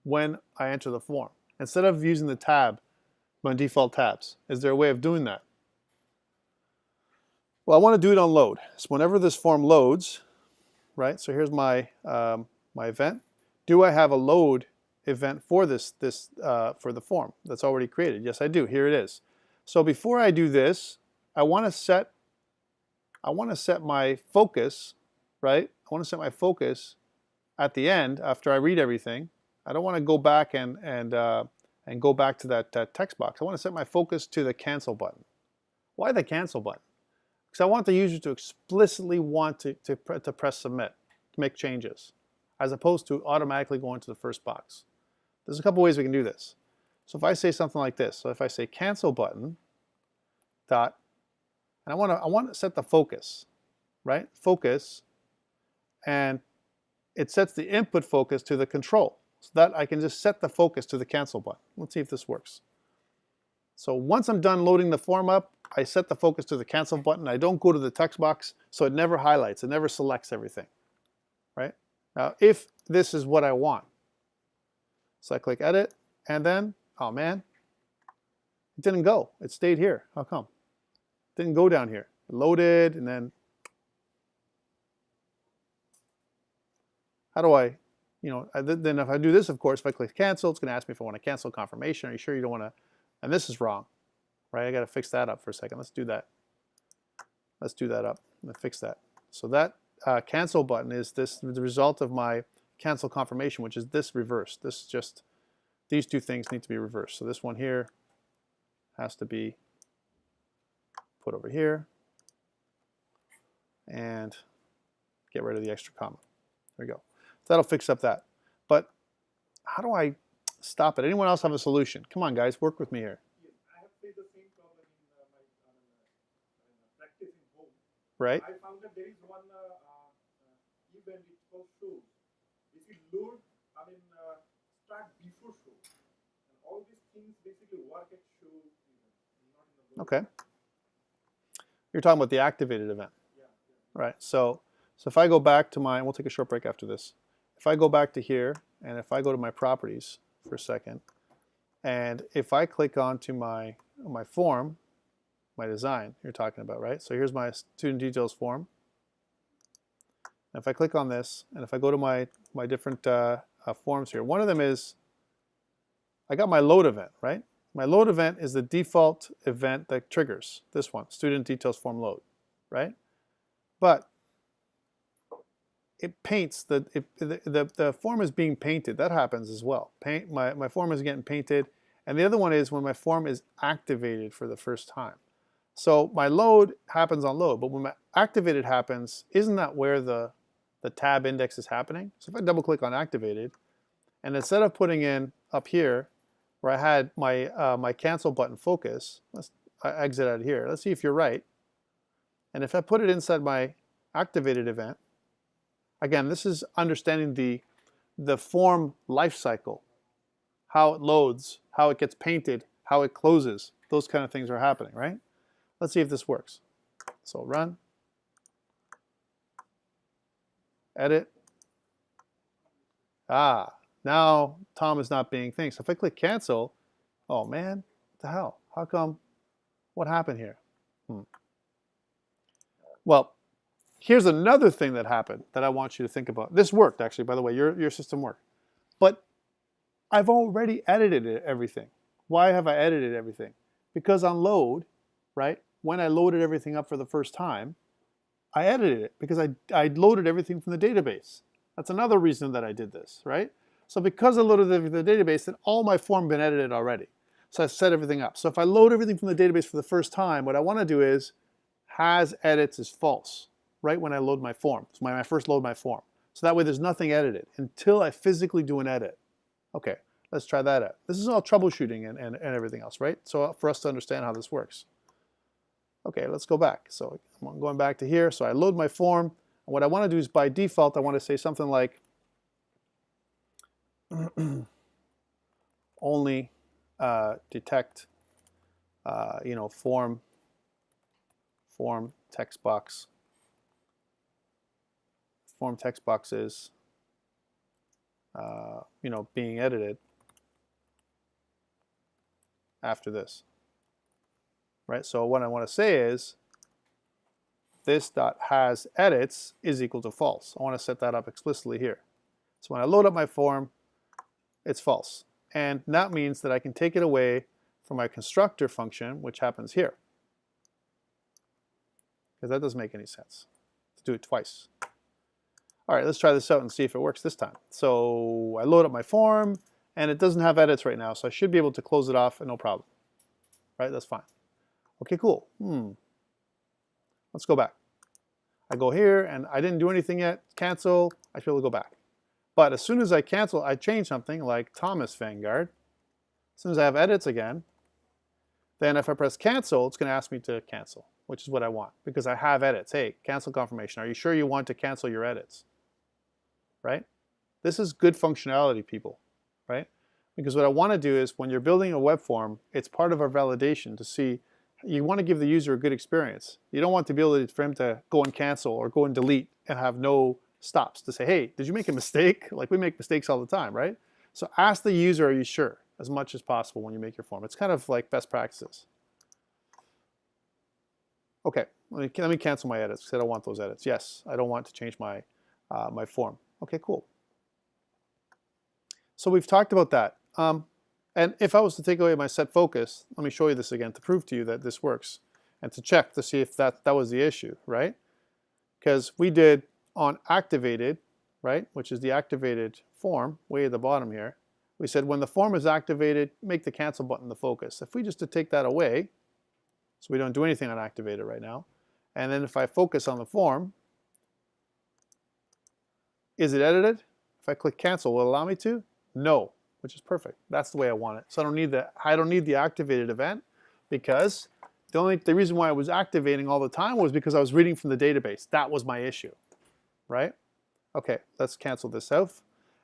when I enter the form? Instead of using the tab, my default tabs, is there a way of doing that? Well, I want to do it on load. So whenever this form loads, right? So here's my my event. Do I have a load event for for the form that's already created? Yes, I do. Here it is. So before I do this, I want to set my focus, right? I want to set my focus at the end after I read everything. I don't want to go back and go back to that text box. I want to set my focus to the cancel button. Why the cancel button? Because I want the user to explicitly want to press submit, to make changes, as opposed to automatically going to the first box. There's a couple ways we can do this. So if I say something like this, so if I say cancel button dot, and I want to set the focus, right? Focus, and it sets the input focus to the control. So that I can just set the focus to the cancel button. Let's see if this works. So once I'm done loading the form up, I set the focus to the cancel button. I don't go to the text box, so it never highlights, it never selects everything, right? Now, if this is what I want, so I click edit, and then, oh man, it didn't go. It stayed here. How come? It didn't go down here. It loaded, and then, how do I, you know, then if I do this, of course, if I click cancel, it's going to ask me if I want to cancel confirmation. Are you sure you don't want to? And this is wrong, right? I got to fix that up for a second. Let's do that. Let's do that up and fix that. So that cancel button is the result of my cancel confirmation, which is this reverse. This just these two things need to be reversed. So this one here has to be put over here and get rid of the extra comma. There we go. So that'll fix up that. But how do I stop it? Anyone else have a solution? Come on, guys, work with me here. Yes, I have faced the same problem in my practice in home. Right? I found that there is one event it's called shows. If you load, start before show, and all these things basically work at show event, not in the load. Okay. You're talking about the activated event. Yeah. Right. So if I go back to my, we'll take a short break after this. If I go back to here, and if I go to my properties for a second, and if I click onto my form, my design you're talking about, right? So here's my student details form. And if I click on this, and if I go to my different forms here, one of them is, I got my load event, right? My load event is the default event that triggers this one, student details form load, right? But it paints, the form is being painted. That happens as well. My form is getting painted. And the other one is when my form is activated for the first time. So my load happens on load, but when my activated happens, isn't that where the tab index is happening? So if I double click on activated, and instead of putting in up here, where I had my cancel button focus, I exit out of here. Let's see if you're right. And if I put it inside my activated event, again, this is understanding the form life cycle, how it loads, how it gets painted, how it closes. Those kind of things are happening, right? Let's see if this works. So run, edit. Now Tom is not being thing. So if I click cancel, oh man, what the hell? How come? What happened here? Well, here's another thing that happened that I want you to think about. This worked, actually, by the way. Your system worked. But I've already edited everything. Why have I edited everything? Because on load, right, when I loaded everything up for the first time, I edited it because I loaded everything from the database. That's another reason that I did this, right? So because I loaded everything from the database, then all my form been edited already. So I set everything up. So if I load everything from the database for the first time, what I want to do is has edits is false, right when I load my form. So when I first load my form. So that way there's nothing edited until I physically do an edit. Okay, let's try that out. This is all troubleshooting and everything else, right? So for us to understand how this works. Okay, let's go back. So I'm going back to here. So I load my form. And what I want to do is by default, I want to say something like only detect form text box. Form text boxes being edited after this. Right? So what I want to say is this.hasEdits is equal to false. I want to set that up explicitly here. So when I load up my form, it's false. And that means that I can take it away from my constructor function, which happens here. Because that doesn't make any sense to do it twice. All right, let's try this out and see if it works this time. So I load up my form, and it doesn't have edits right now, so I should be able to close it off and no problem. Right, that's fine. Okay, cool. Let's go back. I go here, and I didn't do anything yet. Cancel. I should be able to go back. But as soon as I cancel, I change something like Thomas Vanguard. As soon as I have edits again, then if I press cancel, it's going to ask me to cancel, which is what I want because I have edits. Hey, cancel confirmation. Are you sure you want to cancel your edits? Right? This is good functionality, people. Right? Because what I want to do is when you're building a web form, it's part of our validation to see. You want to give the user a good experience. You don't want the ability for him to go and cancel or go and delete and have no stops to say, hey, did you make a mistake? Like we make mistakes all the time, right? So ask the user, are you sure? As much as possible when you make your form. It's kind of like best practices. Okay, let me cancel my edits because I don't want those edits. Yes, I don't want to change my, my form. Okay, cool. So we've talked about that. And if I was to take away my set focus, let me show you this again to prove to you that this works and to check to see if that was the issue, right? Because we did on activated, right, which is the activated form way at the bottom here, We said when the form is activated, make the cancel button the focus. If we just to take that away, so we don't do anything on activated right now, and then if I focus on the form, is it edited? If I click cancel, will it allow me to? No, which is perfect. That's the way I want it. So I don't need the activated event, because the reason why I was activating all the time was because I was reading from the database. That was my issue, right? Okay, let's cancel this out.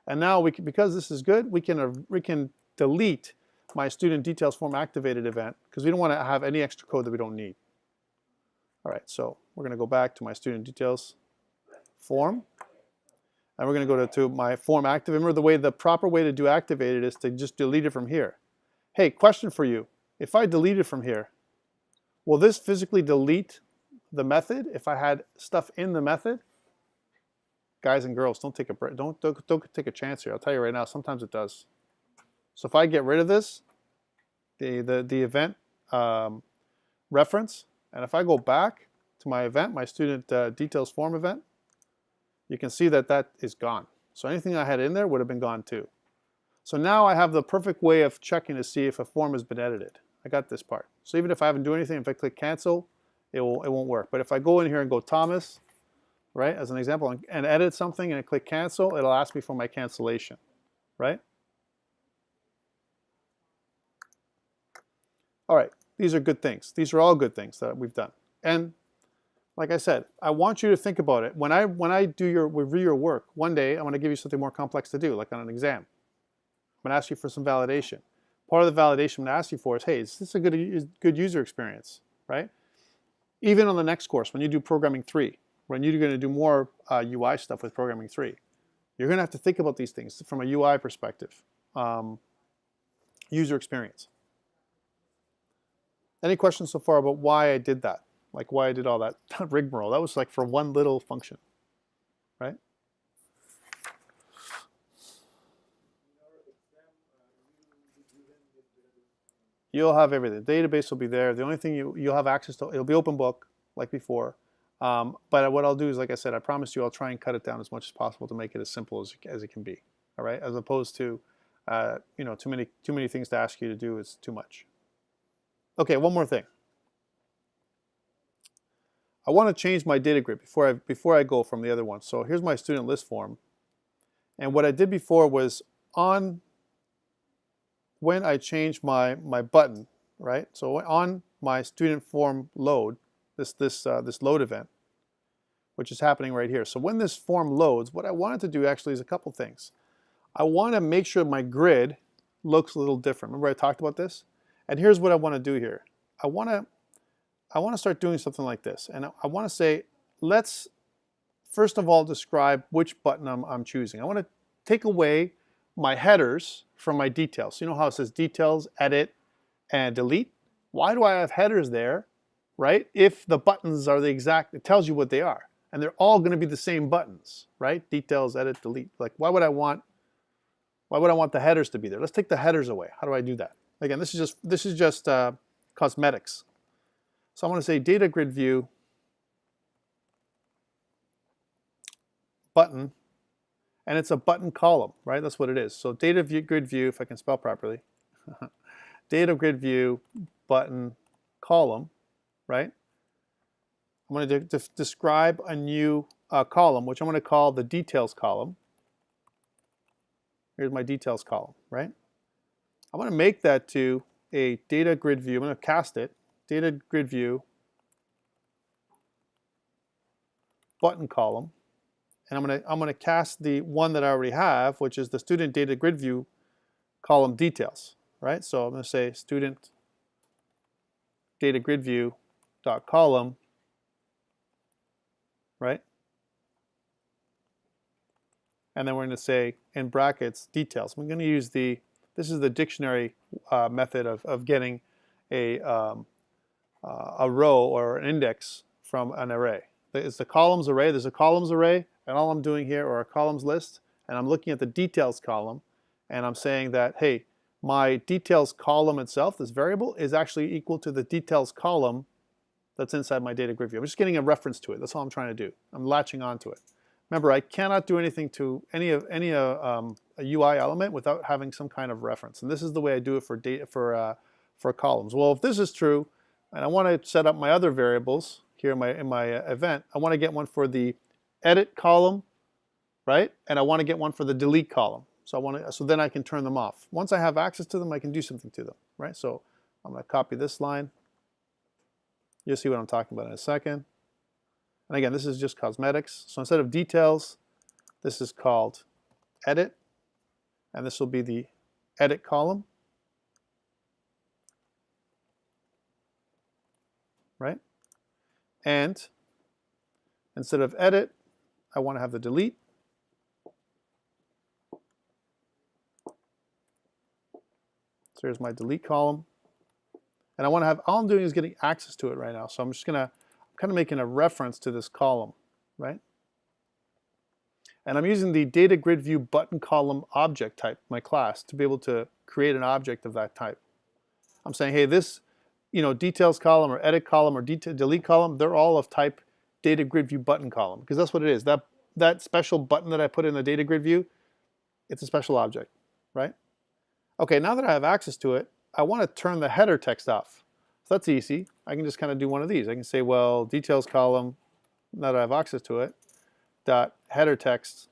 And now because this is good, we can delete my student details form activated event, because we don't want to have any extra code that we don't need. All right, so we're going to go back to my student details form, and we're going to go to my form active. Remember, the proper way to do activated is to just delete it from here. Hey, question for you. If I delete it from here, will this physically delete the method if I had stuff in the method? Guys and girls, don't take a chance here. I'll tell you right now, sometimes it does. So if I get rid of this, the event reference, and if I go back to my event, my student details form event, you can see that that is gone. So anything I had in there would have been gone too. So now I have the perfect way of checking to see if a form has been edited. I got this part. So even if I haven't done anything, if I click cancel, it won't work. But if I go in here and go Thomas, right, as an example, and edit something and I click cancel, it'll ask me for my cancellation, right? All right, these are good things. These are all good things that we've done. And like I said, I want you to think about it. When I review your work, one day I'm going to give you something more complex to do, like on an exam. I'm going to ask you for some validation. Part of the validation I'm going to ask you for is, hey, is this a good user experience, right? Even on the next course, when you do Programming 3, when you're going to do more UI stuff with Programming 3, you're going to have to think about these things from a UI perspective, user experience. Any questions so far about why I did that? Like why I did all that rigmarole? That was like for one little function, right? You'll have everything. The database will be there. The only thing you'll have access to, it'll be open book like before. But what I'll do is, like I said, I promise you I'll try and cut it down as much as possible to make it as simple as it can be. All right, as opposed to you know, too many things to ask you to do is too much. Okay, one more thing. I want to change my data grid before I go from the other one. So here's my student list form, and what I did before was when I changed my button, right? So on my student form load, this load event, which is happening right here. So when this form loads, what I wanted to do actually is a couple things. I want to make sure my grid looks a little different. Remember I talked about this? And here's what I want to do here. I want to start doing something like this. And I want to say, let's first of all describe which button I'm choosing. I want to take away my headers from my details. So you know how it says details, edit, and delete? Why do I have headers there, right? If the buttons are the exact, it tells you what they are. And they're all going to be the same buttons, right? Details, edit, delete. Like why would I want the headers to be there? Let's take the headers away. How do I do that? Again, this is just cosmetics. So I'm going to say data grid view button, and it's a button column, right? That's what it is. So data grid view, if I can spell properly, data grid view button column, right? I'm going to describe a new column, which I'm going to call the details column. Here's my details column, right? I'm going to make that to a data grid view. I'm going to cast it, data grid view button column, and I'm going to cast the one that I already have, which is the student data grid view column details, right? So I'm going to say student data grid view dot column, right? And then we're going to say in brackets details. I'm going to use this is the dictionary method of getting a row or an index from an array. It's the columns array. There's a columns array, and all I'm doing here, or a columns list, and I'm looking at the details column, and I'm saying that, hey, my details column itself, this variable, is actually equal to the details column that's inside my data grid view. I'm just getting a reference to it. That's all I'm trying to do. I'm latching onto it. Remember, I cannot do anything to any a UI element without having some kind of reference. And this is the way I do it for data for columns. Well, if this is true, and I want to set up my other variables here in my event, I want to get one for the edit column, right? And I want to get one for the delete column. So then I can turn them off. Once I have access to them, I can do something to them, right? So I'm going to copy this line. You'll see what I'm talking about in a second. And again, this is just cosmetics. So instead of details, this is called edit, and this will be the edit column, right? And instead of edit, I want to have the delete. So here's my delete column. And I want to have, all I'm doing is getting access to it right now. So I'm just I'm kind of making a reference to this column, right? And I'm using the Datagrid view button column object type, my class, to be able to create an object of that type. I'm saying, hey, this, details column or edit column or delete column, they're all of type Datagrid view button column, because that's what it is. That special button that I put in the Datagrid view, it's a special object, right? Okay, now that I have access to it, I want to turn the header text off. So that's easy. I can just kind of do one of these. I can say, well, details column, now that I have access to it, dot header text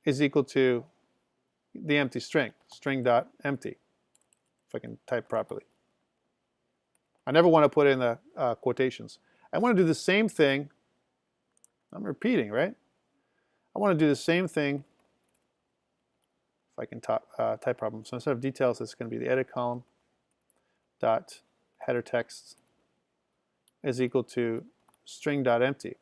is equal to the empty string, string.empty, if I can type properly. I never want to put in the quotations. I want to do the same thing. I'm repeating, right? I want to do the same thing if I can type problem. So instead of details, it's going to be the edit column dot header text is equal to string.empty.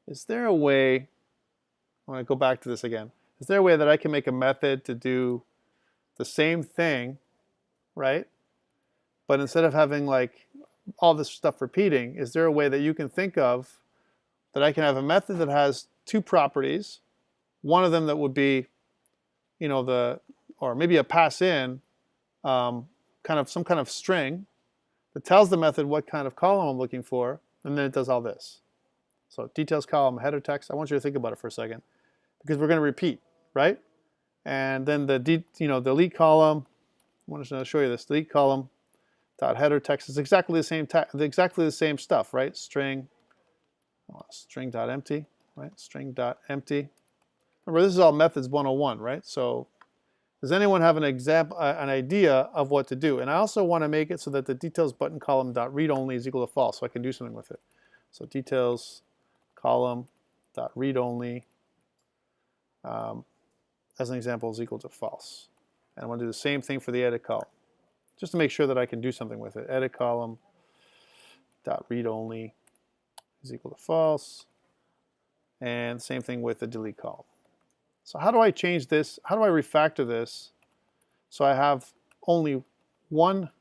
Is there a way, I want to go back to this again. Is there a way that I can make a method to do the same thing, right? But instead of having like all this stuff repeating, is there a way that you can think of that I can have a method that has two properties, one of them that would be, or maybe a pass in, some kind of string that tells the method what kind of column I'm looking for, and then it does all this. So details column, header text. I want you to think about it for a second, because we're going to repeat, right? And then the delete column. I want to show you this. Delete column dot header text is exactly the same stuff, right? String.empty, right? String.empty. Remember, this is all methods 101, right? So does anyone have an idea of what to do? And I also want to make it so that the details button column dot read only is equal to false, so I can do something with it. So details column dot read only, as an example, is equal to false. And I want to do the same thing for the edit column, just to make sure that I can do something with it. Edit column dot read only is equal to false, and same thing with the delete column. So how do I change this? How do I refactor this so I have only one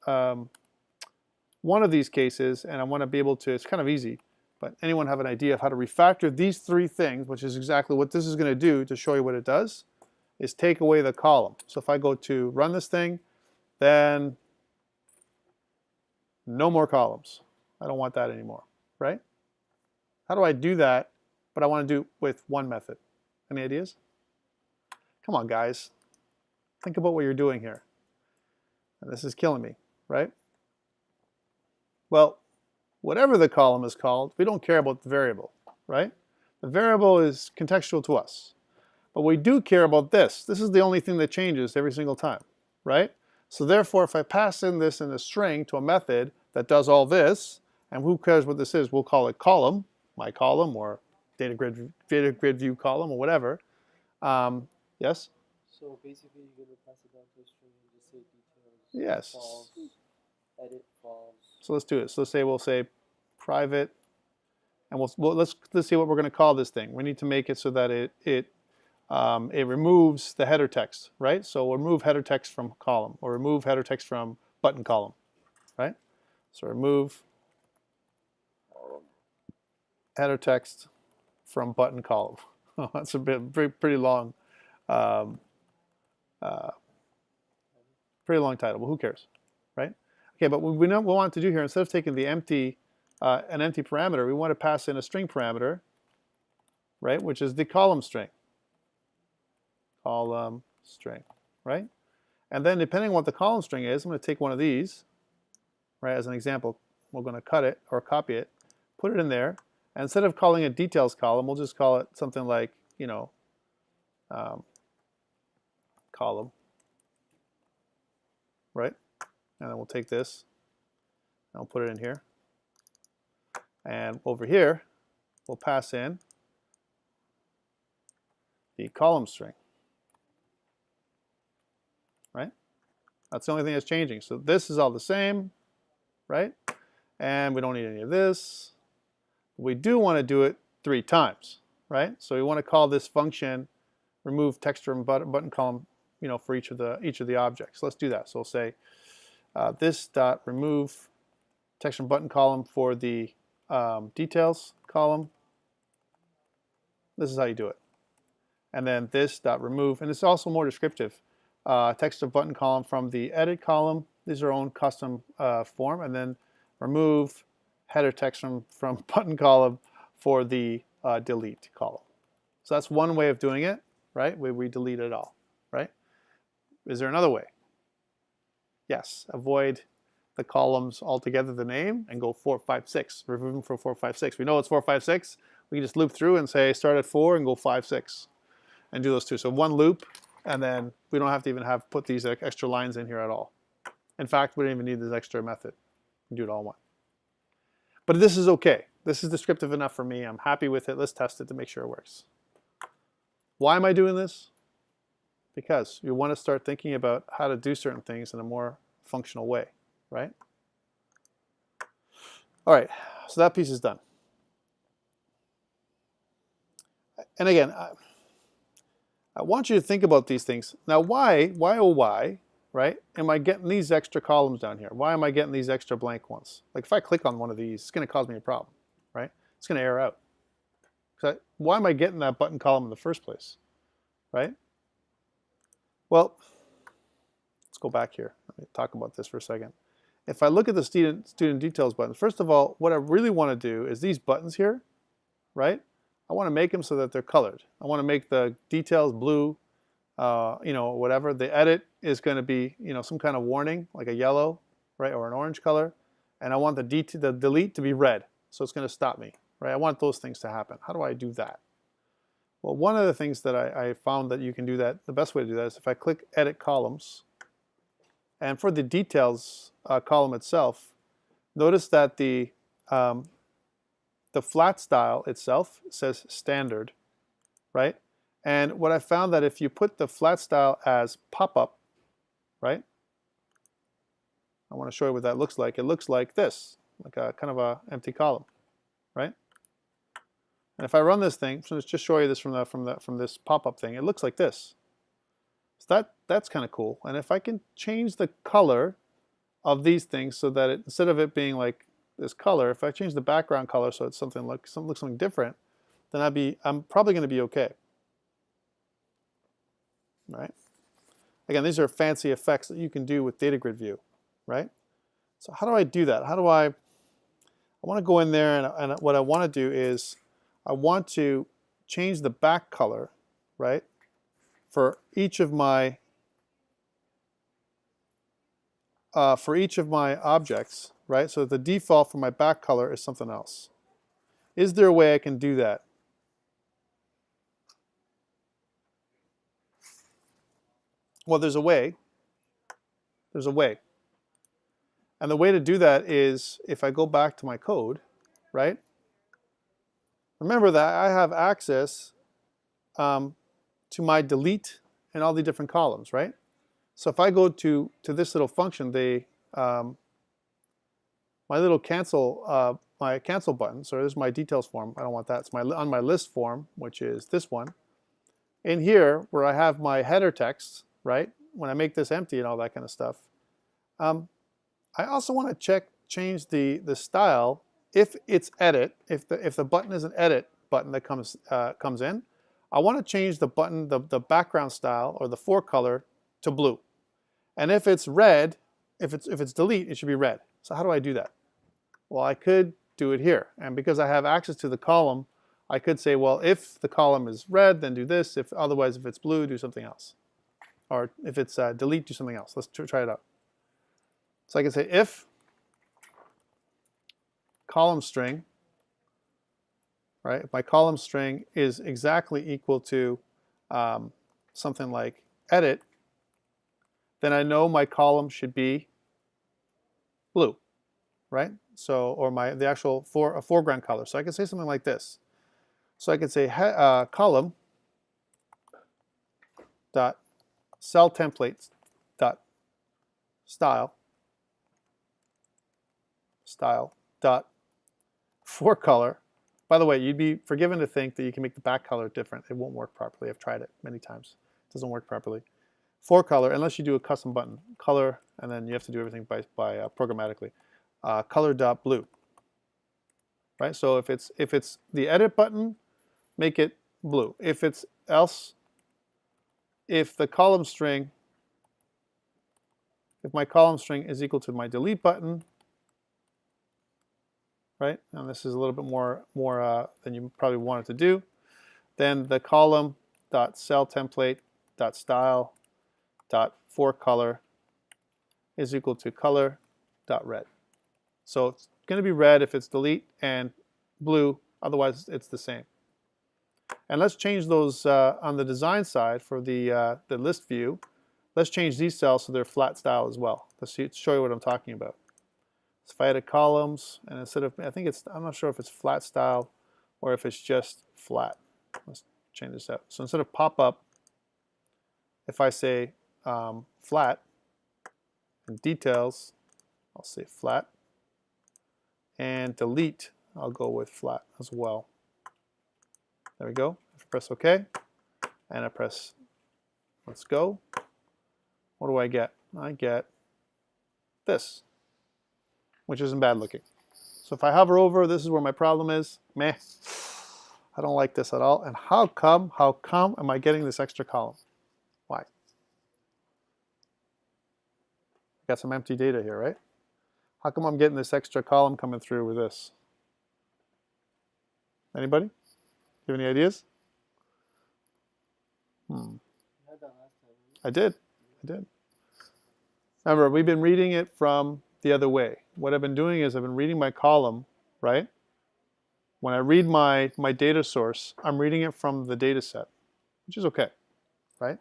of these cases, and I want to be able to, it's kind of easy, but anyone have an idea of how to refactor these three things, which is exactly what this is going to do to show you what it does, is take away the column. So if I go to run this thing, then no more columns. I don't want that anymore, right? How do I do that, but I want to do it with one method? Any ideas? Come on, guys. Think about what you're doing here. And this is killing me, right? Well, whatever the column is called, we don't care about the variable, right? The variable is contextual to us. But we do care about this. This is the only thing that changes every single time, right? So therefore, if I pass in this in a string to a method that does all this, and who cares what this is, we'll call it column, my column, or Datagrid view column, or whatever. Yes? So basically, you're going to pass it down to a string and just say details. Yes. False, edit false. So let's do it. So we'll say private, and let's see what we're going to call this thing. We need to make it so that it removes the header text, right? So we'll remove header text from column, or remove header text from button column, right? So remove header text from button column. Oh, that's a pretty long, pretty long title, but who cares, right? Okay, but what we want to do here, instead of taking the empty, an empty parameter, we want to pass in a string parameter right? Which is the column string. Column string, right? And then depending on what the column string is, I'm going to take one of these, right, as an example. We're going to cut it or copy it, put it in there, and instead of calling it details column, we'll just call it something like, you know, column, right? And then we'll take this and we'll put it in here. And over here, we'll pass in the column string, right? That's the only thing that's changing. So this is all the same, right? And we don't need any of this. We do want to do it 3 times, right? So we want to call this function remove texture and button column, you know, for each of the objects. Let's do that. So we'll say this dot remove texture and button column for the details column. This is how you do it. And then this dot remove, and it's also more descriptive. Texture button column from the edit column. These are own custom form, and then remove header text from button column for the delete column. So that's one way of doing it, right? Where we delete it all, right? Is there another way? Yes, avoid the columns altogether, the name, and go 4, 5, 6. Remove them from 4, 5, 6. We know it's 4, 5, 6. We can just loop through and say start at 4 and go 5, 6, and do those 2. So one loop, and then we don't have to even put these extra lines in here at all. In fact, we don't even need this extra method. We can do it all in one. But this is okay. This is descriptive enough for me. I'm happy with it. Let's test it to make sure it works. Why am I doing this? Because you want to start thinking about how to do certain things in a more functional way, right? All right, so that piece is done. And again, I want you to think about these things. Now, why, oh why, right, am I getting these extra columns down here? Why am I getting these extra blank ones? Like if I click on one of these, it's going to cause me a problem, right? It's going to error out. Why am I getting that button column in the first place, right? Well, let's go back here. Let me talk about this for a second. If I look at the student details button, first of all, what I really want to do is these buttons here, right? I want to make them so that they're colored. I want to make the details blue, you know, whatever. The edit is going to be, you know, some kind of warning, like a yellow, right, or an orange color. And I want the delete to be red, so it's going to stop me, right? I want those things to happen. How do I do that? Well, one of the things that I found that you can do that, the best way to do that is if I click Edit Columns, and for the details column itself, notice that the flat style itself says standard, right? And what I found that if you put the flat style as pop-up, right? I want to show you what that looks like. It looks like this, like a kind of a empty column, right? And if I run this thing, so let's just show you this from this pop-up thing. It looks like this. So that's kind of cool. And if I can change the color of these things so that instead of it being like this color, if I change the background color so it's something looks something different, then I'm probably going to be okay. Right? Again, these are fancy effects that you can do with Datagrid View, right? So how do I do that? I want to go in there, and what I want to do is I want to change the back color, right, for each of my objects, right? So the default for my back color is something else. Is there a way I can do that? Well, there's a way. There's a way. And the way to do that is if I go back to my code, right? Remember that I have access to my delete and all the different columns, right? So if I go to this little function, my little cancel, my cancel button, so there's my details form. I don't want that. It's on my list form, which is this one. In here, where I have my header text, right? When I make this empty and all that kind of stuff, I also want to change the style if it's edit. If the button is an edit button that comes in, I want to change the button, the background style or the forecolor to blue. And if it's red, if it's delete, it should be red. So how do I do that? Well, I could do it here, and because I have access to the column, I could say, well, if the column is red, then do this. If otherwise, if it's blue, do something else. Or if it's delete, do something else. Let's try it out. So I can say if column string, right? If my column string is exactly equal to something like edit, then I know my column should be blue, right? So, or the actual foreground color. So I can say something like this. So I can say column dot cell templates dot style dot forecolor. By the way, you'd be forgiven to think that you can make the back color different. It won't work properly. I've tried it many times. It doesn't work properly. Forecolor, unless you do a custom button, color, and then you have to do everything by programmatically. Color dot blue, right? So if it's the edit button, make it blue. If the column string, if my column string is equal to my delete button, right? And this is a little bit more than you probably want it to do. Then the column dot cell template dot style dot forecolor is equal to color dot red. So it's going to be red if it's delete and blue, otherwise it's the same. And let's change those on the design side for the list view. Let's change these cells so they're flat style as well. Let's show you what I'm talking about. So if I edit columns, and instead of, I'm not sure if it's flat style or if it's just flat. Let's change this out. So instead of pop-up, if I say flat, and details, I'll say flat, and delete, I'll go with flat as well. There we go. If I press OK, and I press let's go, what do I get? I get this, which isn't bad looking. So if I hover over, this is where my problem is. Meh, I don't like this at all. And how come am I getting this extra column? Why? Got some empty data here, right? How come I'm getting this extra column coming through with this? Anybody? You have any ideas? I did. Remember, we've been reading it from the other way. What I've been doing is I've been reading my column, right? When I read my data source, I'm reading it from the data set, which is okay, right?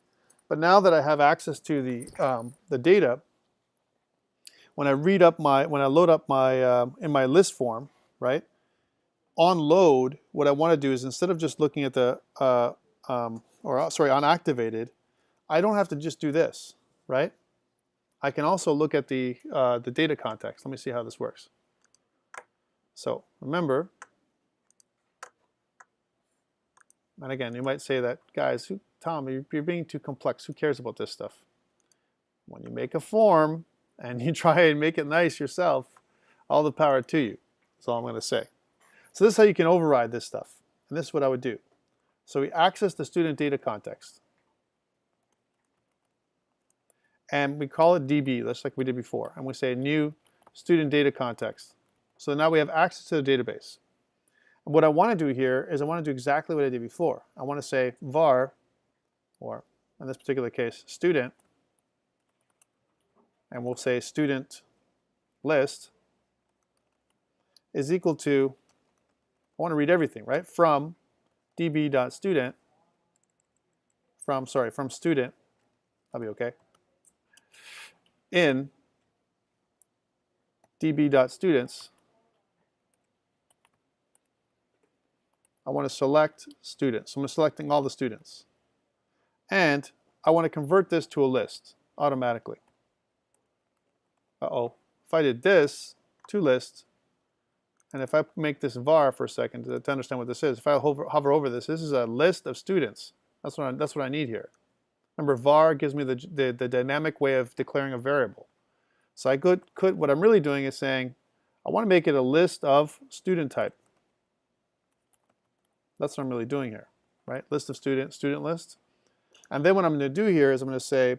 But now that I have access to the data, when I load up my in my list form, right? On load, what I want to do is instead of just looking at the unactivated, I don't have to just do this, right? I can also look at the data context. Let me see how this works. So remember, and again, you might say that, guys, Tom, you're being too complex. Who cares about this stuff? When you make a form and you try and make it nice yourself, all the power to you. That's all I'm going to say. So this is how you can override this stuff. And this is what I would do. So we access the student data context. And we call it DB, just like we did before. And we say new student data context. So now we have access to the database. And what I want to do here is I want to do exactly what I did before. I want to say var, or in this particular case, student, and we'll say student list is equal to, I want to read everything, right? From db.student, from student, that'll be okay, in db.students, I want to select students. So I'm selecting all the students. And I want to convert this to a list automatically. Uh-oh. If I did this to list, and if I make this var for a second to understand what this is, if I hover over this, this is a list of students. That's what I need here. Remember, var gives me the dynamic way of declaring a variable. So I could, what I'm really doing is saying, I want to make it a list of student type. That's what I'm really doing here, right? List of student list. And then what I'm going to do here is I'm going to say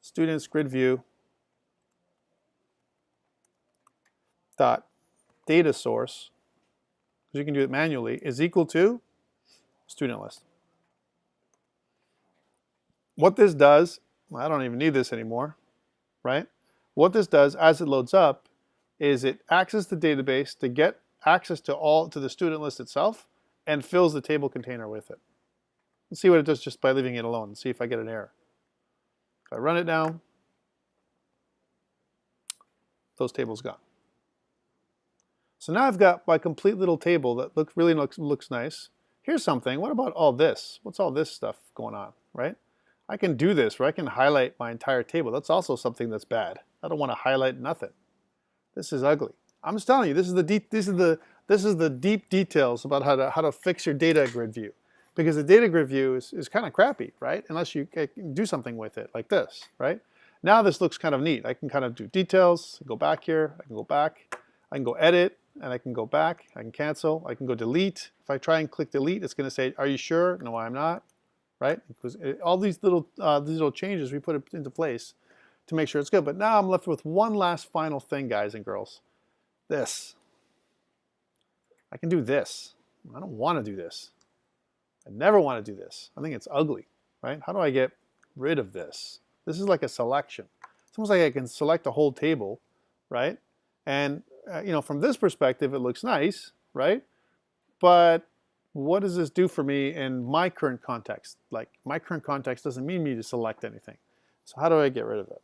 students grid view dot data source, because you can do it manually, is equal to student list. What this does, well, I don't even need this anymore, right? What this does as it loads up is it accesses the database to get access to the student list itself and fills the table container with it. Let's see what it does just by leaving it alone and see if I get an error. If I run it now, those tables gone. So now I've got my complete little table that looks nice. Here's something. What about all this? What's all this stuff going on, right? I can do this where I can highlight my entire table. That's also something that's bad. I don't want to highlight nothing. This is ugly. I'm just telling you, this is the deep details about how to fix your Datagrid view, because the Datagrid view is kind of crappy, right? Unless you can do something with it like this, right? Now this looks kind of neat. I can kind of do details. Go back here. I can go back. I can go edit, and I can go back. I can cancel. I can go delete. If I try and click delete, it's going to say, "Are you sure?" No, I'm not. Right? Because all these little changes we put into place to make sure it's good. But now I'm left with one last final thing, guys and girls. This. I can do this. I don't want to do this. I never want to do this. I think it's ugly, right? How do I get rid of this? This is like a selection. It's almost like I can select a whole table, right? And from this perspective, it looks nice, right? But what does this do for me in my current context? Like, my current context doesn't mean me to select anything. So how do I get rid of it?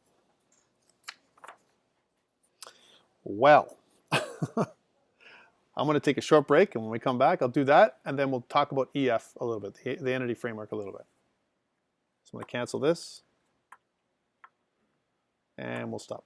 Well, I'm going to take a short break, and when we come back, I'll do that, and then we'll talk about EF a little bit, the entity framework a little bit. So I'm going to cancel this, and we'll stop.